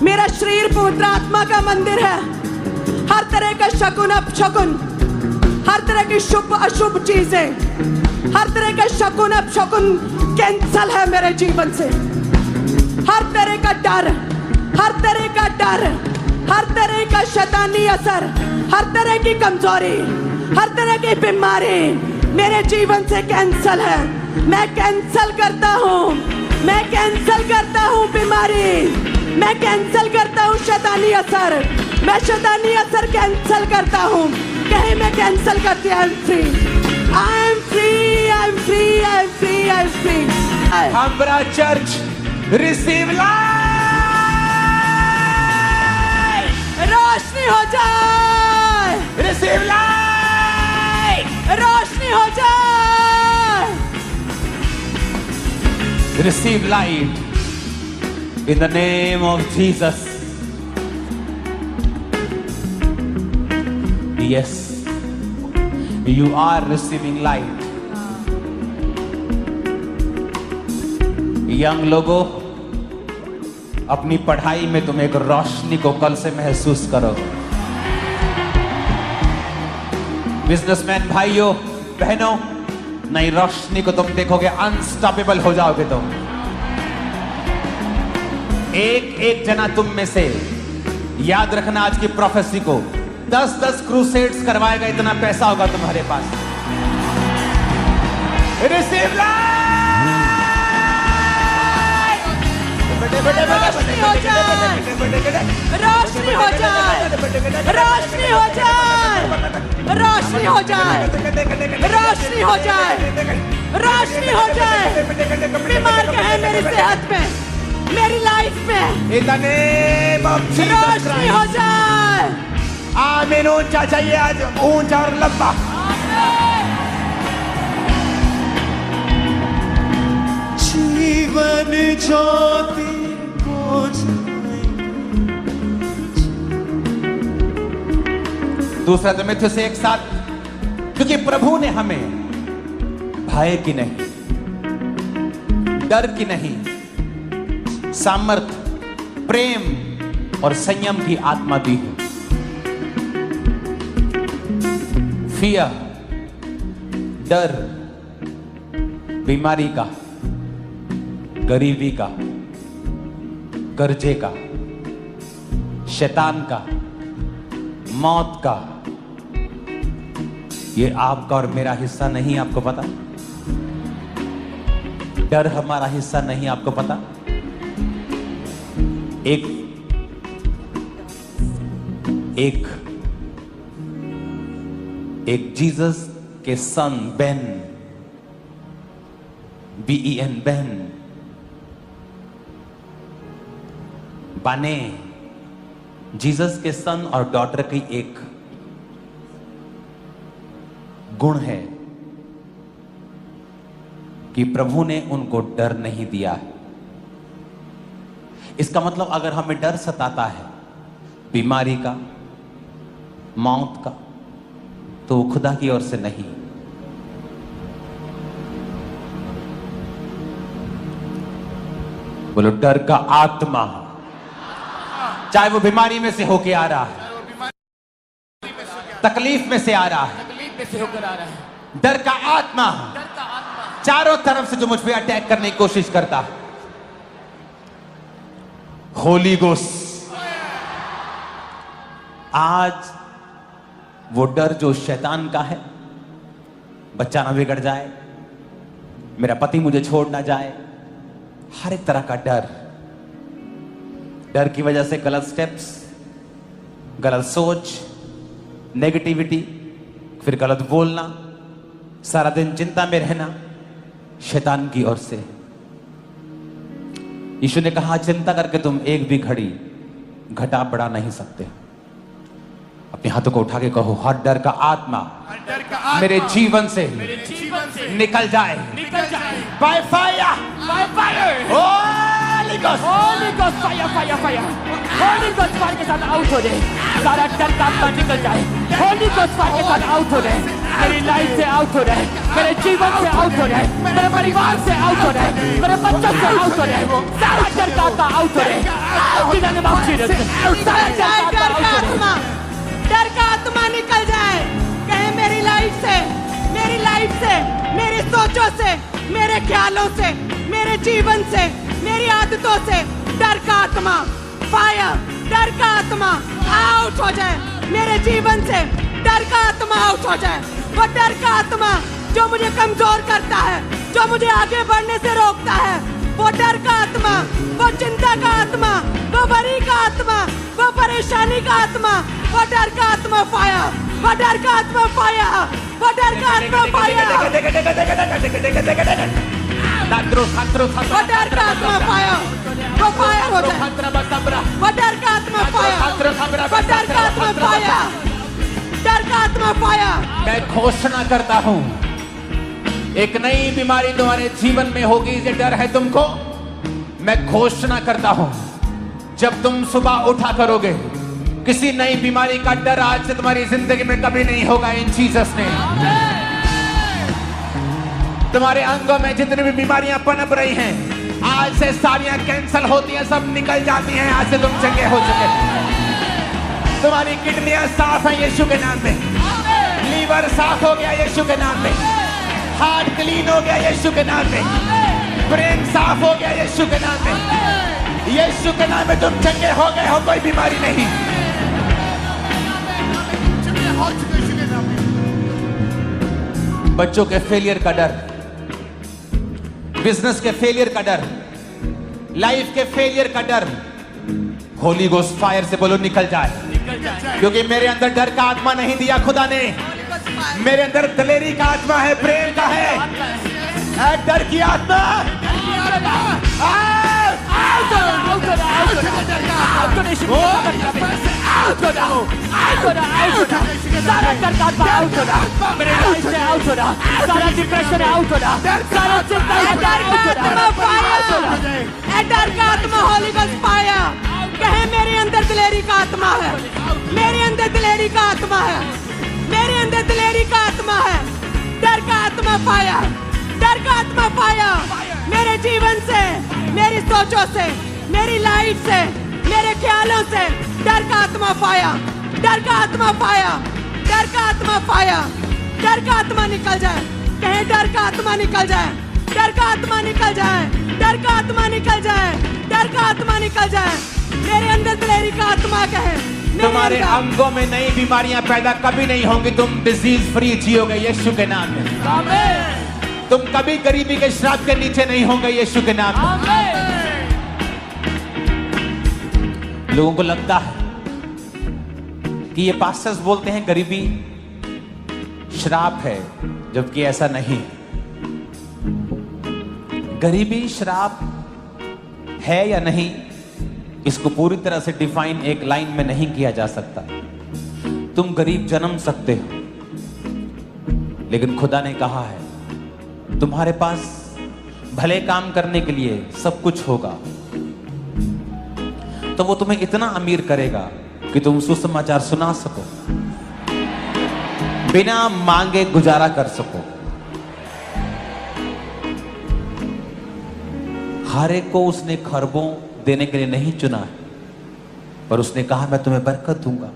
मेरा शरीर पवित्र आत्मा का मंदिर है. हर तरह का शकुन अपशकुन, हर तरह की शुभ अशुभ चीजें, हर तरह का शकुन अपशकुन कैंसल है मेरे जीवन से. हर तरह का डर, हर तरह का डर, हर तरह का शैतानी असर, हर तरह की कमजोरी, हर तरह की बीमारी मेरे जीवन से कैंसल है. मैं कैंसल करता हूँ. मैं कैंसल करता हूँ बीमारी. मैं कैंसल करता हूँ शैतानी असर. मैं शैतानी असर कैंसल करता हूँ. कहीं मैं कैंसल करती हूँ. I am free. I am free. I am free. I am free. I am free. हमारा चर्च रिसीव लाइट. रोशनी हो जाए. Receive light. रोशनी हो जाए. Receive light in the name of Jesus. Yes, you are receiving light. Young लोगों, अपनी पढ़ाई में तुम एक रोशनी को कल से महसूस करो. बिजनेसमैन भाइयों बहनों, नई रोशनी को तुम देखोगे. अनस्टॉपेबल हो जाओगे तुम. एक एक जना तुम में से याद रखना आज की प्रोफेसी को. 10-10 क्रूसेड्स करवाएगा. इतना पैसा होगा तुम्हारे पास. Receive light. रोशनी हो जाए. रोशनी हो जाए. रोशनी हो जाए. रोशनी हो जाए. रोशनी हो जाए. रोशनी हो जाए. बीमार कहे मेरी सेहत में, मेरी लाइफ में. In the name of Jesus रोशनी हो Christ. जाए. आमीन. ऊंचा चाहिए आज, ऊंचा और लंबा. जीवन ज्योति दूसरा तिमुथियुस से एक साथ, क्योंकि प्रभु ने हमें भय की नहीं, डर की नहीं, सामर्थ, प्रेम और संयम की आत्मा दी है. फियर, डर, बीमारी का, गरीबी का, कर्जे का, शैतान का, मौत का, ये आपका और मेरा हिस्सा नहीं. आपको पता? डर हमारा हिस्सा नहीं. आपको पता? एक जीसस के सन बेन, BEN, बेन, जीसस के सन और डॉटर की एक गुण है कि प्रभु ने उनको डर नहीं दिया है। इसका मतलब अगर हमें डर सताता है बीमारी का, मौत का, तो वो खुदा की ओर से नहीं। बोलो डर का आत्मा, चाहे वो बीमारी में से होके आ रहा है, तकलीफ में से आ रहा है, डर का आत्मा चारों तरफ से जो मुझ पे अटैक करने की कोशिश करता है, होली गोस्ट आज वो डर जो शैतान का है, बच्चा ना बिगड़ जाए, मेरा पति मुझे छोड़ ना जाए, हर एक तरह का डर, डर की वजह से गलत स्टेप्स, गलत सोच, नेगेटिविटी, फिर गलत बोलना, सारा दिन चिंता में रहना, शैतान की ओर से। यीशु ने कहा चिंता करके तुम एक भी घड़ी घटा बढ़ा नहीं सकते। अपने हाथों को उठा के कहो हर डर का आत्मा मेरे जीवन से निकल जाए by fire, by fire, Holi ghost, Holi ghost, fire fire fire, Holi ghost fire के साथ आउट हो जाए, सारा डर का आत्मा निकल जाए, होली गोस्ट फायर के साथ आउट हो जाए, मेरी लाइफ से आउट हो जाए, मेरे जीवन से आउट हो जाए, मेरे परिवार से आउट हो जाए, मेरे बच्चों से आउट हो जाए, सारा डर का आत्मा आउट हो जाए, सारा डर का आत्मा, डर का आत्मा निकल जाए। कहे मेरी लाइफ से, मेरी लाइफ से, मेरी सोचों से, मेरे ख्यालों से, मेरे जीवन से, मेरी आदतों से डर का आत्मा फायर, डर का आत्मा आउट हो जाए, मेरे जीवन से डर का आत्मा आउट हो जाए। वो डर का आत्मा जो मुझे कमजोर करता है, जो मुझे आगे बढ़ने से रोकता है, वो डर का आत्मा, वो चिंता का आत्मा, वो वरी का आत्मा, वो परेशानी का आत्मा, वो डर का आत्मा फायर, वो डर का आत्मा फायर, वो डर का आत्मा फायर, वो डर का आत्मा फायर, वो फायर हो जाए, वो डर का आत्मा फायर, वो डर का आत्मा फायर, डर का आत्मा फायर। मैं घोषणा करता हूं एक नई बीमारी तुम्हारे जीवन में होगी, ये डर है तुमको। मैं घोषणा करता हूं जब तुम सुबह उठा करोगे किसी नई बीमारी का डर आज से तुम्हारी जिंदगी में कभी नहीं होगा इन जीसस ने। तुम्हारे अंगों में जितनी भी बीमारियां पनप रही हैं आज से सारियां कैंसल होती हैं, सब निकल जाती हैं, आज से तुम चंगे हो चुके। तुम्हारी किडनियां साफ हैं यीशु के नाम में, लीवर साफ हो गया यीशु के नाम में, हार्ट क्लीन हो गया यीशु के नाम में, ब्रेन साफ हो गया यीशु के नाम में, यीशु के नाम में तुम चंगे हो गए हो, कोई बीमारी नहीं। बच्चों के फेलियर का डर, बिजनेस के फेलियर का डर, लाइफ के फेलियर का डर, होली गोस्ट फायर से बोलो निकल जाए, क्योंकि मेरे अंदर डर का आत्मा नहीं दिया खुदा ने, मेरे अंदर दिलेरी का आत्मा है, प्रेम का है, डर की आत्मा सारा डर का आत्मा आउट हो रहा, मेरे लाइफ से आउट हो रहा, सारा डिप्रेशन आउट हो रहा, सारा चिंता डर का आत्मा होली गोस्ट फायर। कहे मेरे अंदर दिलेरी का आत्मा है, मेरे अंदर दिलेरी का आत्मा है, मेरे अंदर दिलेरी का आत्मा है, डर का आत्मा फायर, डर का आत्मा फायर, मेरे जीवन से, मेरी सोचों से, मेरी लाइफ से, मेरे ख्यालों से डर का आत्मा फायर, डर का आत्मा फायर, डर का आत्मा फायर, डर का आत्मा निकल जाए। कहे डर का आत्मा निकल जाए, डर का आत्मा निकल जाए, डर का आत्मा निकल जाए, डर का आत्मा निकल जाए, मेरे अंदर दिलेरी का आत्मा कहे तुम्हारे अंगों में नई बीमारियां पैदा कभी नहीं होंगी, तुम डिजीज फ्री जियोगे यीशु के नाम में। आमीन। तुम कभी गरीबी के श्राप के नीचे नहीं होंगे यीशु के नाम में। लोगों को लगता है कि ये पास्टर्स बोलते हैं गरीबी श्राप है, जबकि ऐसा नहीं। गरीबी श्राप है या नहीं इसको पूरी तरह से डिफाइन एक लाइन में नहीं किया जा सकता। तुम गरीब जन्म सकते हो, लेकिन खुदा ने कहा है तुम्हारे पास भले काम करने के लिए सब कुछ होगा, तो वो तुम्हें इतना अमीर करेगा कि तुम सुसमाचार सुना सको, बिना मांगे गुजारा कर सको। हर एक को उसने खरबों देने के लिए नहीं चुना है, पर उसने कहा मैं तुम्हें बरकत दूंगा,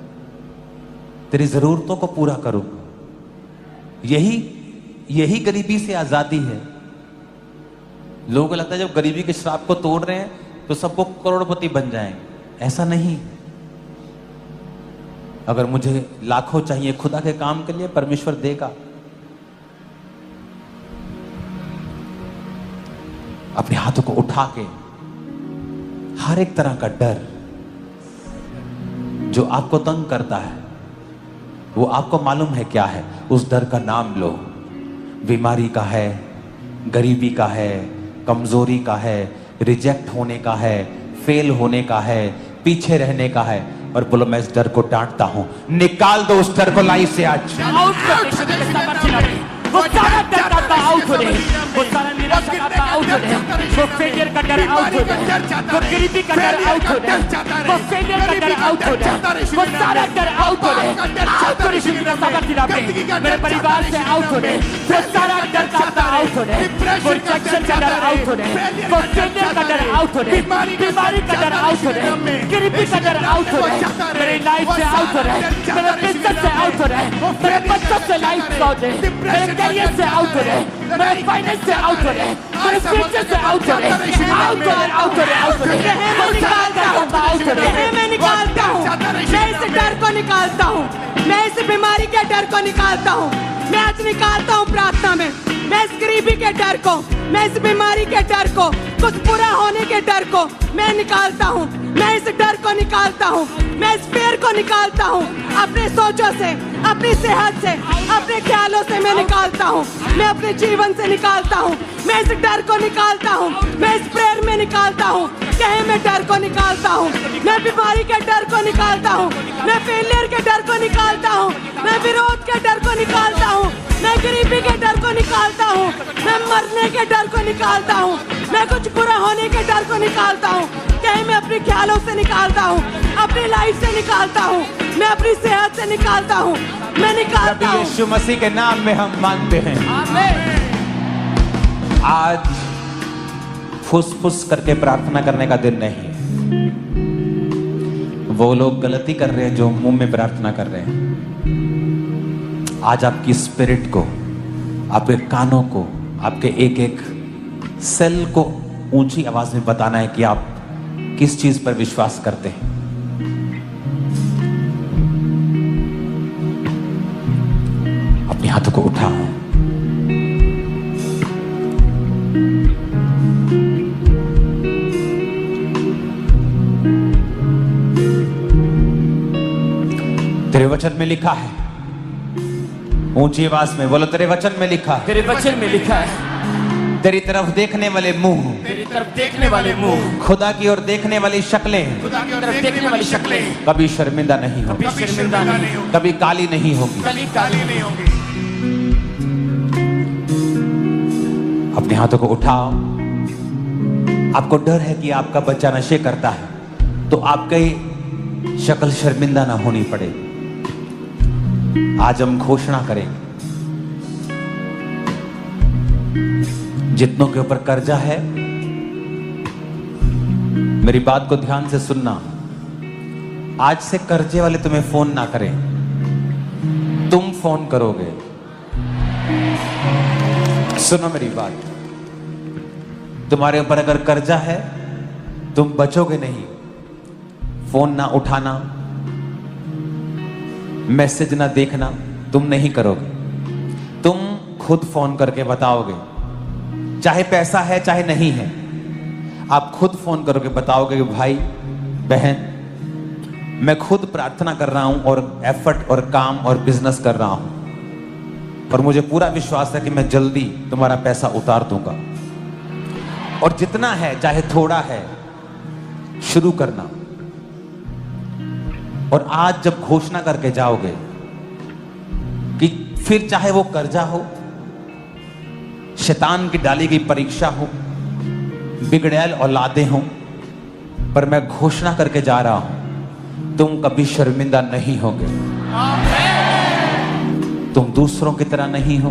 तेरी जरूरतों को पूरा करूंगा। यही गरीबी से आजादी है। लोगों को लगता है जब गरीबी के श्राप को तोड़ रहे हैं तो सबको करोड़पति बन जाएंगे। ऐसा नहीं। अगर मुझे लाखों चाहिए खुदा के काम के लिए, परमेश्वर देगा। अपने हाथों को उठा के हर एक तरह का डर जो आपको तंग करता है, वो आपको मालूम है क्या है, उस डर का नाम लो। बीमारी का है, गरीबी का है, कमजोरी का है, रिजेक्ट होने का है, फेल होने का है, पीछे रहने का है, और बोलो मैं इस डर को डांटता हूं। निकाल दो उस डर को लाइफ से आज। वो सारा डर का आउट हो रहे, वो सारा निराशा का आउट हो रहे, वो फेलियर का डर आउट हो रहे, वो गरीबी का डर आउट हो रहे, वो फेलियर का डर आउट हो रहे, वो सारा डर आउट हो रहे। आउट हो रही मेरे परिवार से आउट हो रहे, वो सारा डर का आउट हो रहे, वो रिजेक्शन का डर आउट हो रहे, वो फेलियर का डर आउट हो रहे, बीमारी का डर आउट हो रहे, गरीबी का डर आउट हो रहे, मेरी लाइफ से आउट हो रहे, मेरे बिजनेस से आउट हो रहे, मेरे बच्चों से लाइफ आउट हो रहे, मेरे करियर से आउट हो रहे, मेरे फाइनेंस से आउट हो रहे, मेरे फ्यूचर से आउट हो रहे, आउट हो रहे, आउट हो रहे, आउट हो रहे। मैं निकालता हूँ, आउट हो रहे, मैं निकालता हूँ, मैं इस डर को निकालता हूँ, मैं इस बीमारी के डर को निकालता हूँ, मैं आज निकालता हूँ प्रार्थना में। मैं इस गरीबी के डर को, मैं इस बीमारी के डर को, कुछ बुरा होने के डर को मैं निकालता हूँ, मैं इस डर को निकालता हूँ, मैं इस फेर को निकालता हूँ। अपने सोचों से, अपनी सेहत से, अपने ख्यालों से मैं निकालता हूँ, मैं अपने जीवन से निकालता हूँ, मैं इस डर को निकालता हूँ, मैं इस प्रेयर में निकालता हूँ। कहे मैं डर को निकालता हूँ, मैं बीमारी के डर को निकालता हूँ, मैं फेलियर के डर को निकालता हूँ, मैं विरोध के डर को निकालता हूँ, मैं गरीबी के डर को निकालता हूँ, मैं मरने के डर को निकालता हूँ, मैं कुछ बुरा होने के डर को निकालता हूँ। कहे मैं अपने ख्यालों से निकालता हूँ, अपनी लाइफ से निकालता हूँ, मैं अपनी सेहत से निकालता हूँ, मैं निकालता हूँ। यीशु मसीह के नाम में हम मांगते हैं। आज फुस-फुस करके प्रार्थना करने का दिन नहीं है। वो लोग गलती कर रहे हैं जो मुंह में प्रार्थना कर रहे हैं। आज आपकी स्पिरिट को, आपके कानों को, आपके एक एक सेल को ऊंची आवाज में बताना है कि आप किस चीज पर विश्वास करते हैं। अपने हाथों को उठाओ। तेरे वचन में लिखा है, ऊंची आवाज में बोलो, तेरे वचन में लिखा है, तेरे वचन में लिखा है, तेरी तरफ देखने वाले मुंह, तेरी तरफ देखने वाले मुंह, खुदा की ओर देखने वाली शक्लें, खुदा की तरफ देखने वाली शक्लें कभी शर्मिंदा नहीं होगी, कभी शर्मिंदा नहीं होगी, कभी काली नहीं होगी। कभी काली नहीं होगी। अपने हाथों को उठाओ। आपको डर है कि आपका बच्चा नशे करता है, तो आपकी शक्ल शर्मिंदा ना होनी पड़े। आज हम घोषणा करेंगे, जितनों के ऊपर कर्जा है, मेरी बात को ध्यान से सुनना। आज से कर्जे वाले तुम्हें फोन ना करें, तुम फोन करोगे। सुनो मेरी बात, तुम्हारे ऊपर अगर कर्जा है, तुम बचोगे नहीं। फोन ना उठाना, मैसेज ना देखना तुम नहीं करोगे। तुम खुद फोन करके बताओगे, चाहे पैसा है चाहे नहीं है, आप खुद फोन करोगे, बताओगे कि भाई बहन, मैं खुद प्रार्थना कर रहा हूं और एफर्ट और काम और बिजनेस कर रहा हूं, और मुझे पूरा विश्वास है कि मैं जल्दी तुम्हारा पैसा उतार दूंगा। और जितना है, चाहे थोड़ा है, शुरू करना। और आज जब घोषणा करके जाओगे कि फिर चाहे वो कर्जा हो, शैतान की डाली गई परीक्षा हो, बिगड़ैल औलादें हो, पर मैं घोषणा करके जा रहा हूं, तुम कभी शर्मिंदा नहीं होगे। तुम दूसरों की तरह नहीं हो,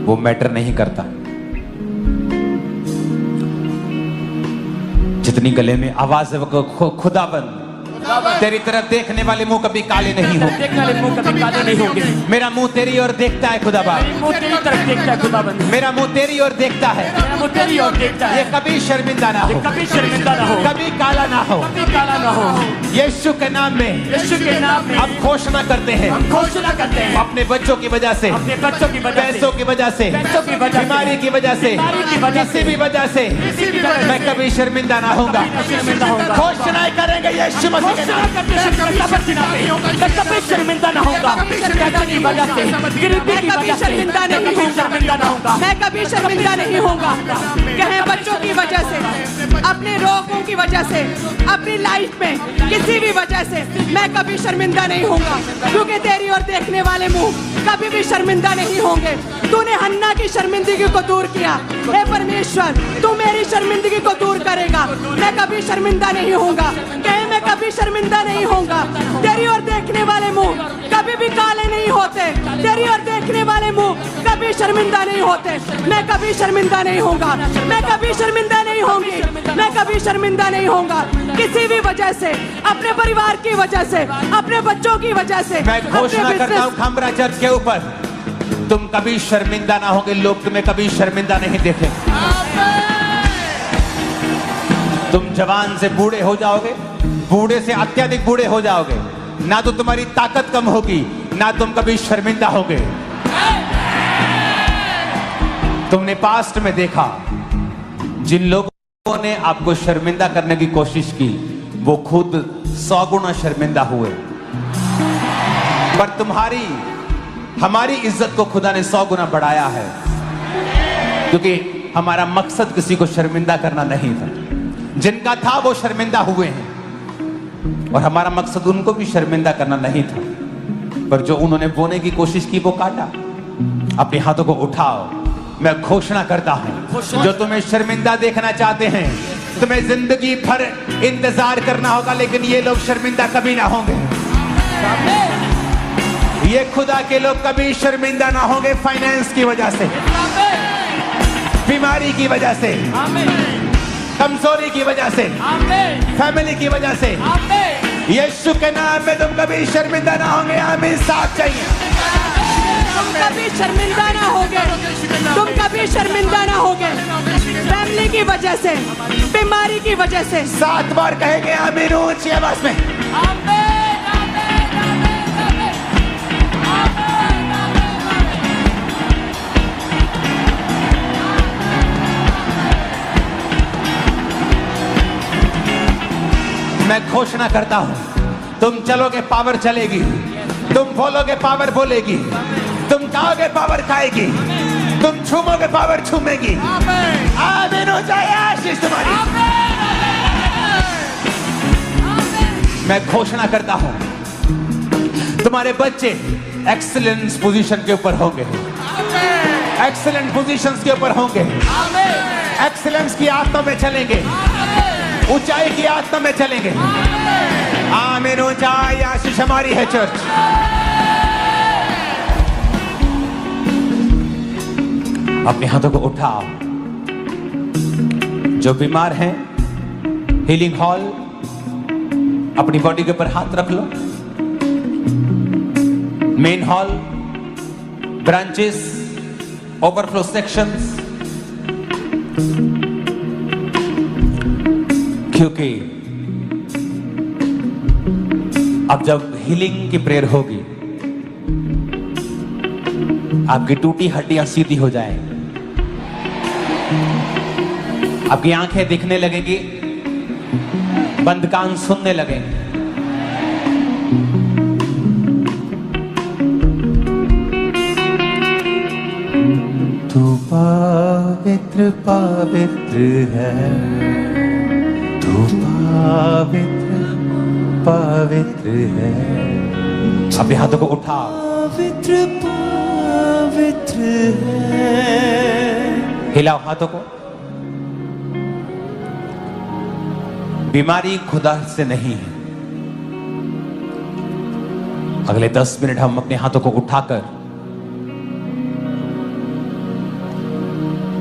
वो मैटर नहीं करता। जितनी गले में आवाज है वो खुदाबंद, तेरी तरफ देखने वाले मुंह कभी काले नहीं होंगे। देखने वाले मुंह कभी काले नहीं होंगे। मेरा मुंह तेरी ओर देखता है खुदाबंद, मुंह तेरी तरफ देखता है खुदाबंद। मेरा मुंह तेरी ओर देखता है, मेरा मुंह तेरी ओर देखता है। ये कभी शर्मिंदा ना हो, कभी शर्मिंदा ना हो, कभी काला ना हो, कभी काला ना हो। यीशु के नाम में, यीशु के नाम में अब घोषणा करते हैं, हम घोषणा करते हैं अपने बच्चों की वजह से, अपने बच्चों की वजह से, पैसों की वजह से, पैसों की वजह से, बीमारी की वजह से, बीमारी की वजह किसी से, भी वजह से किसी भी वजह मैं से कभी शर्मिंदा ना होऊंगा। शर्मिंदा होऊंगा। घोषणाएं करेंगे यीशु मसीह के नाम में। मैं कभी शर्मिंदा ना होऊंगा। पैसे की वजह से, गरीबी की वजह से शर्मिंदा नहीं कभी शर्मिंदा ना होऊंगा। मैं कभी शर्मिंदा नहीं होऊंगा। कहीं बच्चों की वजह से, अपने रोगों की वजह से, अपनी लाइफ में किसी भी वजह से मैं कभी शर्मिंदा नहीं होऊंगा, क्योंकि तेरी ओर देखने वाले मुंह कभी भी शर्मिंदा नहीं होंगे। तूने हन्ना की शर्मिंदगी को दूर किया, हे परमेश्वर तू मेरी शर्मिंदगी को दूर करेगा। मैं कभी शर्मिंदा नहीं होऊंगा। कहीं मैं कभी शर्मिंदा नहीं होऊंगा। तेरी ओर देखने वाले मुंह कभी भी काले नहीं होते। तेरी ओर देखने वाले मुंह कभी शर्मिंदा नहीं होते। मैं कभी शर्मिंदा नहीं होऊंगा। मैं कभी शर्मिंदा नहीं होंगी। मैं कभी शर्मिंदा नहीं होऊंगा, किसी भी वजह से, अपने परिवार की वजह से, अपने बच्चों की वजह से। मैं घोषणा करता हूं खामरा चर्च के ऊपर, तुम कभी शर्मिंदा ना होगे। लोग तुम्हें कभी शर्मिंदा नहीं देखेंगे। तुम जवान से बूढ़े हो जाओगे, बूढ़े से अत्यधिक बूढ़े हो जाओगे, ना तो तुम्हारी ताकत कम होगी, ना तुम कभी शर्मिंदा होगे। तुमने पास्ट में देखा, जिन लोगों ने आपको शर्मिंदा करने की कोशिश की, वो खुद 100 गुना शर्मिंदा हुए। पर तुम्हारी, हमारी इज्जत को खुदा ने 100 गुना बढ़ाया है, क्योंकि हमारा मकसद किसी को शर्मिंदा करना नहीं था। जिनका था वो शर्मिंदा हुए हैं, और हमारा मकसद उनको भी शर्मिंदा करना नहीं था। पर जो उन्होंने बोने की कोशिश की वो काटा। अपने हाथों को उठाओ, मैं घोषणा करता हूं, जो तुम्हें शर्मिंदा देखना चाहते हैं, तुम्हें जिंदगी भर इंतजार करना होगा, लेकिन ये लोग शर्मिंदा कभी ना होंगे। ये खुदा के लोग कभी शर्मिंदा ना होंगे। फाइनेंस की वजह से, बीमारी की वजह से, कमजोरी की वजह से, फैमिली की वजह से, यीशु के नाम में तुम कभी शर्मिंदा ना होंगे। आमीन। साथ चाहिए। तुम कभी शर्मिंदा ना होगे। तुम कभी शर्मिंदा ना होगे। फैमिली की वजह से, बीमारी की वजह से। 7 बार कहेंगे आमीन ऊंची आवाज में। मैं घोषणा करता हूं, तुम चलोगे पावर चलेगी, तुम बोलोगे पावर बोलेगी, तुम खाओगे पावर खाएगी, तुम छूमोगे पावर छूमेगी। आमीन हो जाए आशीष तुम्हारी। मैं घोषणा करता हूं, तुम्हारे बच्चे एक्सीलेंस पोजीशन के ऊपर होंगे, एक्सीलेंट पोजीशंस के ऊपर होंगे, एक्सीलेंस की आत्मा में चलेंगे, ऊंचाई की आत्मा में चलेंगे। आमीन। ऊंचाई आशीष हमारी है चर्च। अपने हाथों को उठाओ। जो बीमार हैं, हीलिंग हॉल, अपनी बॉडी के ऊपर हाथ रख लो। Main hall, branches, overflow sections, क्योंकि अब जब हीलिंग की प्रेयर होगी, आपकी टूटी हड्डियां सीधी हो जाएंगी, आपकी आंखें दिखने लगेंगी, बंद कान सुनने लगेंगे। तू पवित्र पवित्र है, तू पवित्र पवित्र है, अपने हाथों को उठा, पवित्र पवित्र है। हिलाओ हाथों को। बीमारी खुदा से नहीं है। अगले 10 मिनट हम अपने हाथों को उठाकर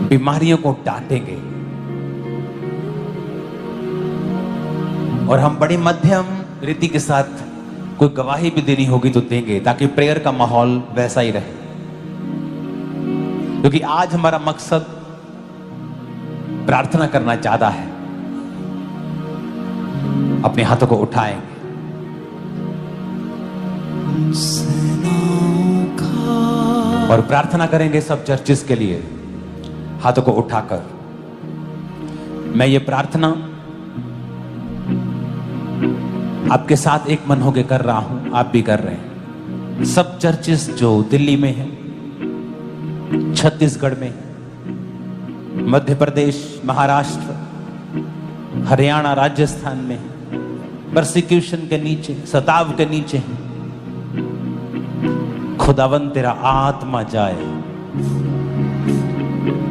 बीमारियों को डांटेंगे और हम बड़ी मध्यम रीति के साथ कोई गवाही भी देनी होगी तो देंगे, ताकि प्रेयर का माहौल वैसा ही रहे। क्योंकि आज हमारा मकसद प्रार्थना करना ज्यादा है। अपने हाथों को उठाएंगे और प्रार्थना करेंगे सब चर्चिस के लिए, हाथों को उठाकर। मैं ये प्रार्थना आपके साथ एक मन होकर कर रहा हूं, आप भी कर रहे हैं। सब चर्चिस जो दिल्ली में है, छत्तीसगढ़ में, मध्य प्रदेश, महाराष्ट्र, हरियाणा, राजस्थान में परसिक्यूशन के नीचे, सताव के नीचे, खुदावन तेरा आत्मा जाए।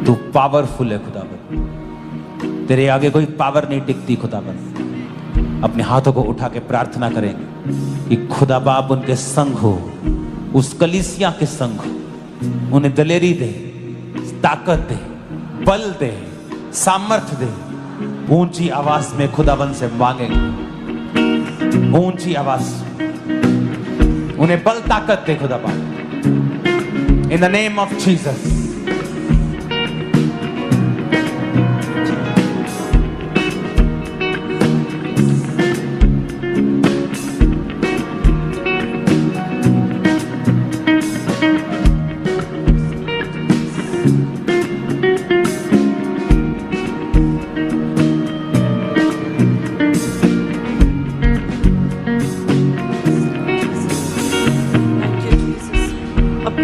तू पावरफुल है खुदावन, तेरे आगे कोई पावर नहीं टिकती खुदावन। अपने हाथों को उठा के प्रार्थना करेंगे कि खुदा बाप उनके संग हो, उस कलीसिया के संग हो। उन्हें दलेरी दे, ताकत दे, बल दे, सामर्थ्य दे। ऊंची आवाज में खुदावन से मांगेंगे, ऊंची आवाज। उन्हें बल ताकत दे खुदा बाप, इन द नेम ऑफ जीसस।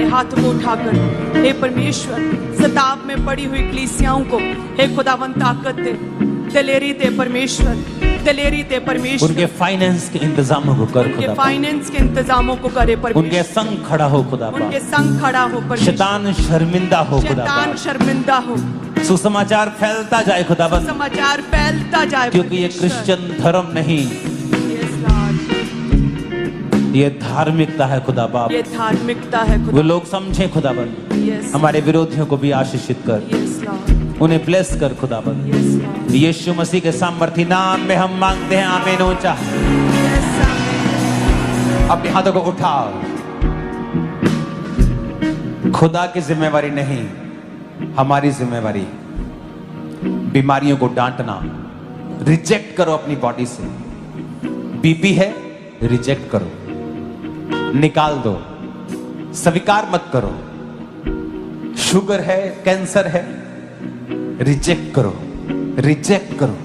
हाथों को उठाकर, हे परमेश्वर, सताव में पड़ी हुई कलीसियाओं को हे खुदावन ताकत दे, दलेरी दे परमेश्वर, दलेरी दे परमेश्वर। उनके फाइनेंस के इंतजामों को कर खुदा, उनके फाइनेंस के इंतजामों को करे परमेश्वर। उनके संग खड़ा हो खुदा, उनके संग खड़ा हो परमेश्वर। शैतान शर्मिंदा हो खुदा, शैतान शर्मिंदा हो। सुसमाचार फैलता जाए खुदावन, समाचार फैलता जाए, क्योंकि ये क्रिश्चियन धर्म नहीं, ये धार्मिकता है खुदा बाप। ये धार्मिकता है खुदा। वो लोग समझे खुदावन। हमारे विरोधियों को भी आशीषित कर, उन्हें ब्लेस कर खुदावन। यीशु मसीह के सामर्थी नाम में हम मांगते हैं, आमीन। ऊंचा अपने हाथों को उठाओ। खुदा की जिम्मेवारी नहीं, हमारी जिम्मेवारी। बीमारियों को डांटना, रिजेक्ट करो अपनी बॉडी से। बीपी है, रिजेक्ट करो, निकाल दो, स्वीकार मत करो। शुगर है, कैंसर है, रिजेक्ट करो, रिजेक्ट करो।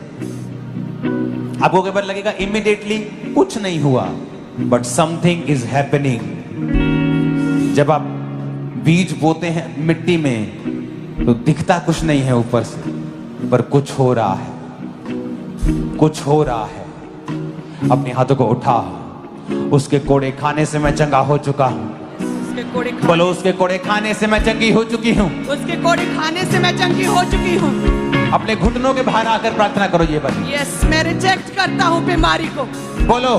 आपको कई बार लगेगा इमीडिएटली कुछ नहीं हुआ, बट समथिंग इज हैपनिंग। जब आप बीज बोते हैं मिट्टी में तो दिखता कुछ नहीं है ऊपर से, पर कुछ हो रहा है, कुछ हो रहा है। अपने हाथों को उठा। उसके कोड़े खाने से मैं चंगा हो चुका हूँ। बोलो, उसके कोड़े खाने से मैं चंगी हो चुकी हूँ। उसके कोड़े खाने से मैं चंगी हो चुकी हूँ। अपने घुटनों के बाहर आकर प्रार्थना करो ये बात। यस, मैं रिजेक्ट करता हूँ बीमारी को। बोलो,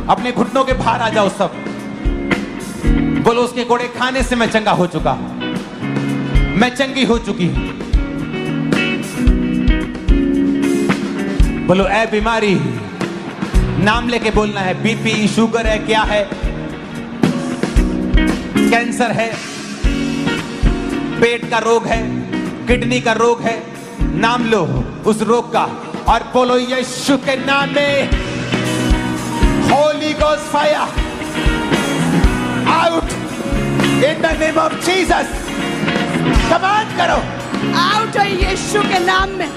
अपने घुटनों के बाहर आ जाओ सब। बोलो, उसके कोड़े खाने से मैं चंगा हो चुका हूँ, मैं चंगी हो चुकी हूँ। बोलो, ऐ बीमारी, नाम लेके बोलना है। बीपी, शुगर है, क्या है, कैंसर है, पेट का रोग है, किडनी का रोग है, नाम लो उस रोग का और बोलो, यीशु के नाम में Holi ghost fire out in the name of Jesus. Command करो, आउट है यीशु के नाम में,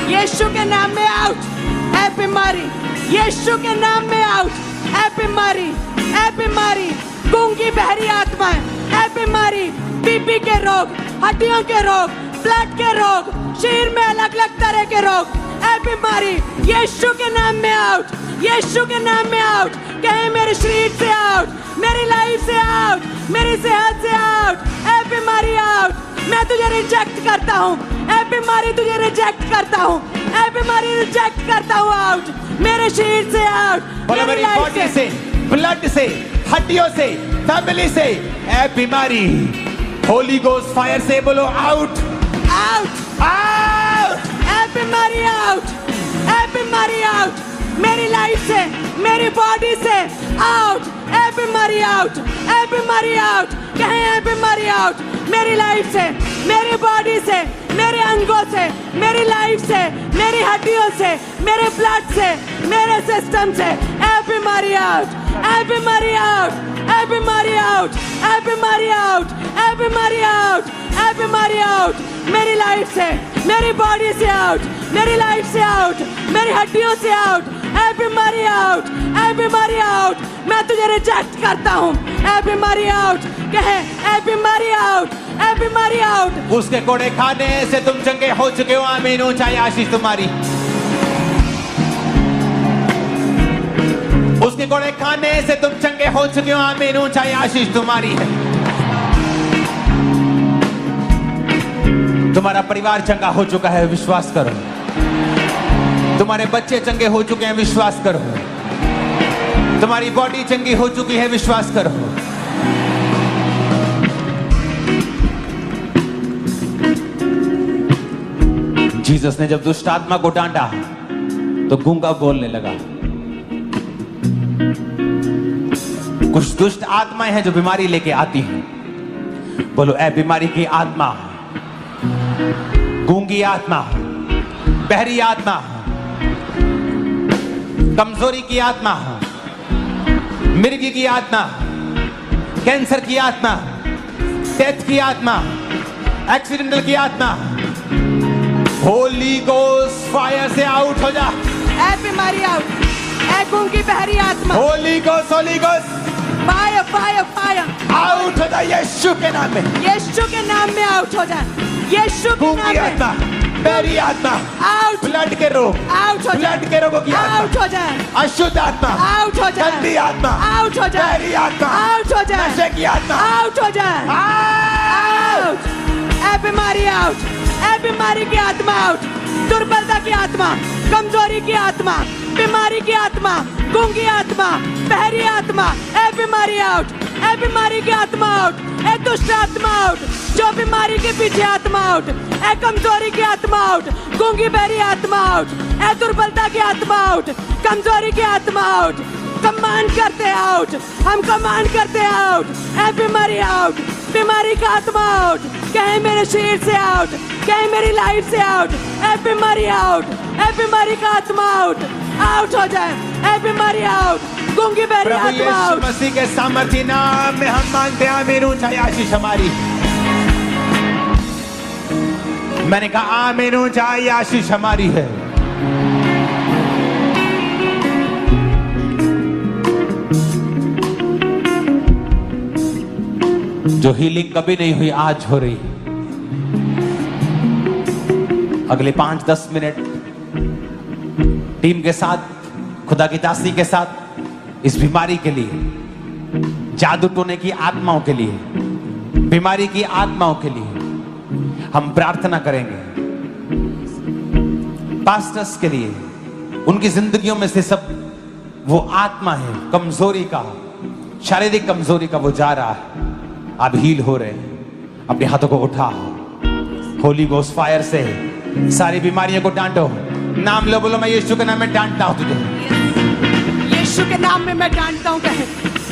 यीशु के नाम में आउट है बीमारी, यीशु के नाम में आउट है बीमारी, है बीमारी। गूंगी बहरी आत्मा है बीमारी, बीपी के रोग, हड्डियों के रोग, ब्लड के रोग, शरीर में अलग अलग तरह के रोग, है बीमारी यीशु के नाम में आउट, यीशु के नाम में आउट। कहे मेरे शरीर से आउट, मेरी लाइफ से आउट, मेरी सेहत से आउट। ए बीमारी आउट, मैं तुझे रिजेक्ट करता हूँ। ए बीमारी तुझे रिजेक्ट करता हूँ, ए बीमारी रिजेक्ट करता हूँ। आउट मेरे शरीर से आउट, बोलो मेरी बॉडी से, ब्लड से, हड्डियों से, फैमिली से, ए बीमारी होली गोस्ट फायर से बोलो आउट, आउट, आउट। ए बीमारी आउट, ए बीमारी आउट मेरी लाइफ से, मेरी बॉडी से आउट। ए बीमारी आउट, ए बीमारी आउट। कहें ए बीमारी आउट मेरी लाइफ से, मेरी बॉडी से, मेरे अंगों से, मेरी लाइफ से, मेरी हड्डियों से, मेरे ब्लड से, मेरे सिस्टम से। ए बीमारी आउट, ए बीमारी आउट, ए बीमारी आउट, ए बीमारी आउट, ए बीमारी आउट, ए बीमारी आउट मेरी लाइफ से, मेरी बॉडी से आउट, मेरी लाइफ से आउट, मेरी हड्डियों से आउट। ए बीमारी आउट, ए बीमारी आउट। मैं तुझे रिजेक्ट करता हूँ। ए बीमारी आउट, कहे ए बीमारी आउट, ए बीमारी आउट। उसके कोड़े खाने से तुम चंगे हो चुके हो, आमीन। ऊंचाई आशीष तुम्हारी। उसके कोड़े खाने से तुम चंगे हो चुके हो, आमीन। ऊंचाई आशीष तुम्हारी है। तुम्हारा परिवार चंगा हो चुका है, विश्वास करो। तुम्हारे बच्चे चंगे हो चुके हैं, विश्वास करो। तुम्हारी बॉडी चंगी हो चुकी है, विश्वास करो। जीसस ने जब दुष्ट आत्मा को डांटा तो गूंगा बोलने लगा। कुछ दुष्ट आत्माएं हैं जो बीमारी लेके आती हैं। बोलो ए बीमारी की आत्मा, गूंगी आत्मा, बहरी आत्मा, कमजोरी की आत्मा, मिर्गी की आत्मा, कैंसर की आत्मा, डेथ की आत्मा, एक्सीडेंटल की आत्मा, होली गोस्ट फायर से आउट हो जा। ए बीमारी आउट, ए गूंगी बहरी आत्मा, Holi ghost, Holi ghost fire, fire, fire out हो जा यीशु के नाम में। यीशु के नाम में आउट हो जाए, यीशु के नाम गूंगी में आत्मा, बहरी आत्मा, आउट, ब्लड के रोग, आउट हो जाए, ब्लड के रोगों की आउट आत्मा, हो जाए, अशुद्ध आत्मा, आउट हो जाए, गंदी आत्मा, आउट हो जाए, बहरी आत्मा, आउट हो जाए, नशे की आत्मा, आउट हो जाए, आउट। ए बीमारी आउट, ए बीमारी की आत्मा आउट, दुर्बलता की आत्मा, कमजोरी की आत्मा, बीमारी की आत्मा, गूंगी आत्मा, बहरी आत्मा। ए बीमारी आउट, ए बीमारी की आत्मा आउट, ए दुष्ट आत्मा आउट, जो बीमारी के पीछे आत्मा आउट, ए कमजोरी की आत्मा आउट, गूंगी बहरी आत्मा आउट, ए दुर्बलता की आत्मा आउट, कमजोरी की आत्मा आउट। कमांड करते आउट, हम कमांड करते आउट। ए बीमारी आउट, बीमारी का आत्मा आउट। कहे मेरे शरीर से आउट, कहे मेरी लाइफ से आउट। ए बीमारी आउट, ए बीमारी का आत्मा आउट, आउट हो जाए। ए बीमारी आउट, गूंगी बहरी प्रभु आत्मा यीशु आउट। मसीह के सामर्थ्य नाम में हम मांगते हैं, आमीन। ऊंचाई आशीष हमारी। मैंने कहा आमीन, ऊंचाई आशीष हमारी है। जो हीलिंग कभी नहीं हुई आज हो रही। अगले 5-10 मिनट टीम के साथ, खुदा की दासी के साथ, इस बीमारी के लिए, जादू टोने की आत्माओं के लिए, बीमारी की आत्माओं के लिए हम प्रार्थना करेंगे। पास्टर्स के लिए, उनकी जिंदगियों में से सब वो आत्मा है कमजोरी का, शारीरिक कमजोरी का, वो जा रहा है। आप हील हो रहे हैं। अपने हाथों को उठाओ, होली गोस्ट फायर से सारी बीमारियों को डांटो। नाम लो, बोलो मैं यीशु के नाम में डांटता हूं तुझे। यीशु के नाम में मैं डांटता हूँ। कहे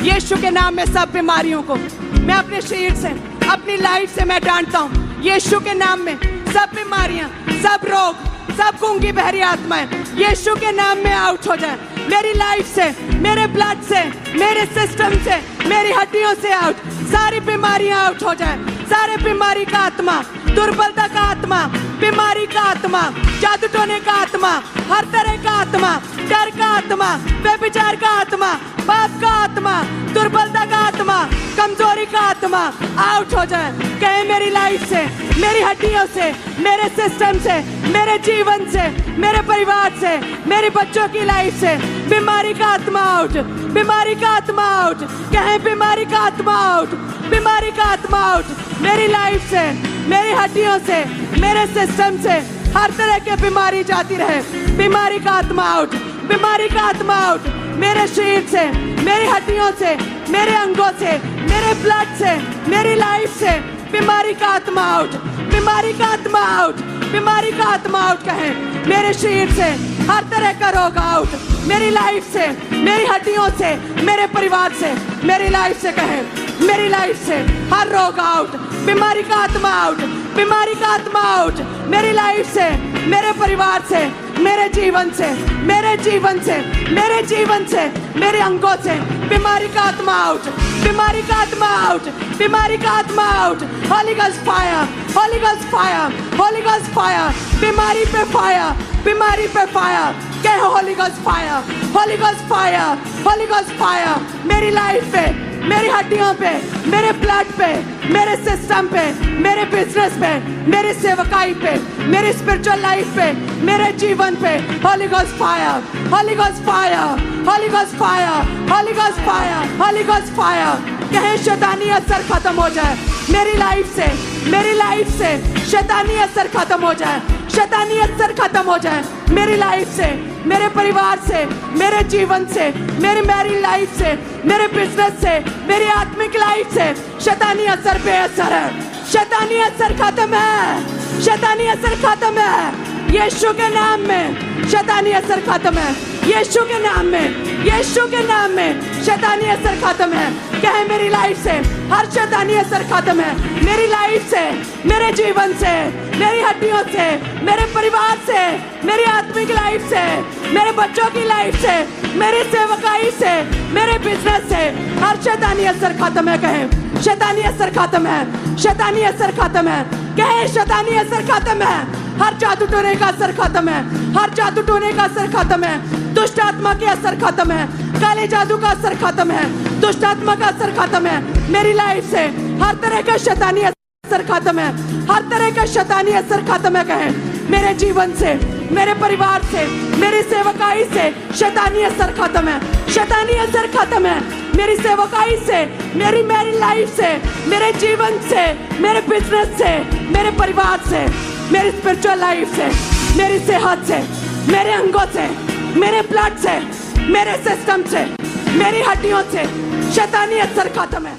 यीशु के नाम में सब बीमारियों को मैं अपने शरीर से, अपनी लाइफ से मैं डांटता हूँ। यीशु के नाम में सब बीमारियां, सब रोग, सब गूंगी बहरी आत्माएं यीशु के नाम में आउट हो जाए। मेरी लाइफ से, मेरे ब्लड से, मेरे सिस्टम से, मेरी हड्डियों से आउट। सारी बीमारियां आउट हो जाए। सारे बीमारी का आत्मा, दुर्बलता का आत्मा, बीमारी का आत्मा, जादू टोने का आत्मा, हर तरह का आत्मा, डर का आत्मा, व्यभिचार का आत्मा, पाप का आत्मा, दुर्बलता का आत्मा, कमजोरी का आत्मा आउट हो जाए। कहे मेरी लाइफ से, मेरी हड्डियों से, मेरे सिस्टम से, मेरे जीवन से, मेरे परिवार से, मेरे बच्चों की लाइफ से बीमारी का आत्मा आउट, बीमारी का आत्मा आउट। कहे बीमारी का आत्मा आउट, बीमारी का आत्मा आउट। मेरी लाइफ से, मेरी हड्डियों से, मेरे सिस्टम से हर तरह की बीमारी जाती रहे। बीमारी का आत्मा आउट, बीमारी का आत्मा आउट। मेरे शरीर से, मेरी हड्डियों से, मेरे अंगों से, मेरे ब्लड से, मेरी लाइफ से बीमारी का आत्मा आउट, बीमारी का आत्मा आउट, बीमारी का आत्मा आउट। कहें मेरे शरीर से हर तरह का रोग आउट, मेरी लाइफ से, मेरी हड्डियों से, मेरे परिवार से, मेरी लाइफ से। कहें मेरी लाइफ से हर रोग आउट, बीमारी का आत्मा आउट, बीमारी का आत्मा आउट। मेरी लाइफ से, मेरे परिवार से, मेरे जीवन से, मेरे जीवन से, मेरे जीवन से, मेरे अंगों से बीमारी का आत्मा आउट, बीमारी का आत्मा आउट, बीमारी का आत्मा out. Holi ghost fire, Holi ghost fire, Holi ghost fire. बीमारी पे फायर, बीमारी पे फायर। कहो Holi ghost fire, Holi ghost fire, Holi ghost fire. मेरी लाइफ पे, मेरी हड्डियों पे, मेरे ब्लड पे, मेरे सिस्टम पे, मेरे बिजनेस पे, मेरी सेवकाई पे, मेरी स्पिरिचुअल लाइफ पे, मेरे जीवन पे Holi ghost fire, Holi ghost fire, Holi ghost fire, Holi ghost fire, Holi ghost fire. कहे शैतानी असर खत्म हो जाए मेरी लाइफ से, मेरी लाइफ से शैतानी असर खत्म हो जाए, शैतानी असर खत्म हो जाए मेरी लाइफ से, मेरे परिवार से, मेरे जीवन से, मेरी मैरिड लाइफ से, मेरे बिजनेस से, मेरी आत्मिक लाइफ से शैतानी असर बेअसर है। शैतानी असर खत्म है, शैतानी असर खत्म है। यीशु के नाम में शैतानी असर खत्म है, यीशु के नाम में, यीशु के नाम में शैतानी असर खत्म है। कहे मेरी लाइफ से हर शैतानी असर खत्म है, मेरी लाइफ से, मेरे जीवन से, मेरी हड्डियों से, मेरे परिवार से, मेरी आत्मिक लाइफ से, मेरे बच्चों की लाइफ से, मेरी सेवकाई से, मेरे बिजनेस से हर शैतानी असर खत्म है। कहे शैतानी असर खत्म है, शैतानी असर खत्म है। कहे शैतानी असर खत्म है, हर जादू टोने का असर खत्म है, हर जादू टोने का असर खत्म है, दुष्ट आत्मा के असर खत्म है, काले जादू का असर खत्म है, दुष्ट आत्मा का असर खत्म है। मेरी लाइफ से हर तरह का शैतानी असर खत्म है, हर तरह का शैतानी असर खत्म है। कहे मेरे जीवन से, मेरे परिवार से, मेरी सेवकाई से शैतानी असर खत्म है, शैतानी असर खत्म है। मेरी सेवकाई से, मेरी मैरिड लाइफ से, मेरे जीवन से, मेरे बिजनेस से, मेरे परिवार से, मेरी स्पिरिचुअल लाइफ से, मेरी सेहत से, मेरे अंगों से, मेरे ब्लड से, मेरे सिस्टम से, मेरी हड्डियों से शैतानी असर खत्म है।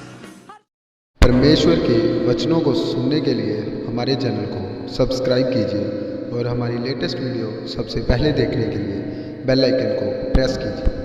परमेश्वर के वचनों को सुनने के लिए हमारे चैनल को सब्सक्राइब कीजिए और हमारी लेटेस्ट वीडियो सबसे पहले देखने के लिए बेल आइकन को प्रेस कीजिए।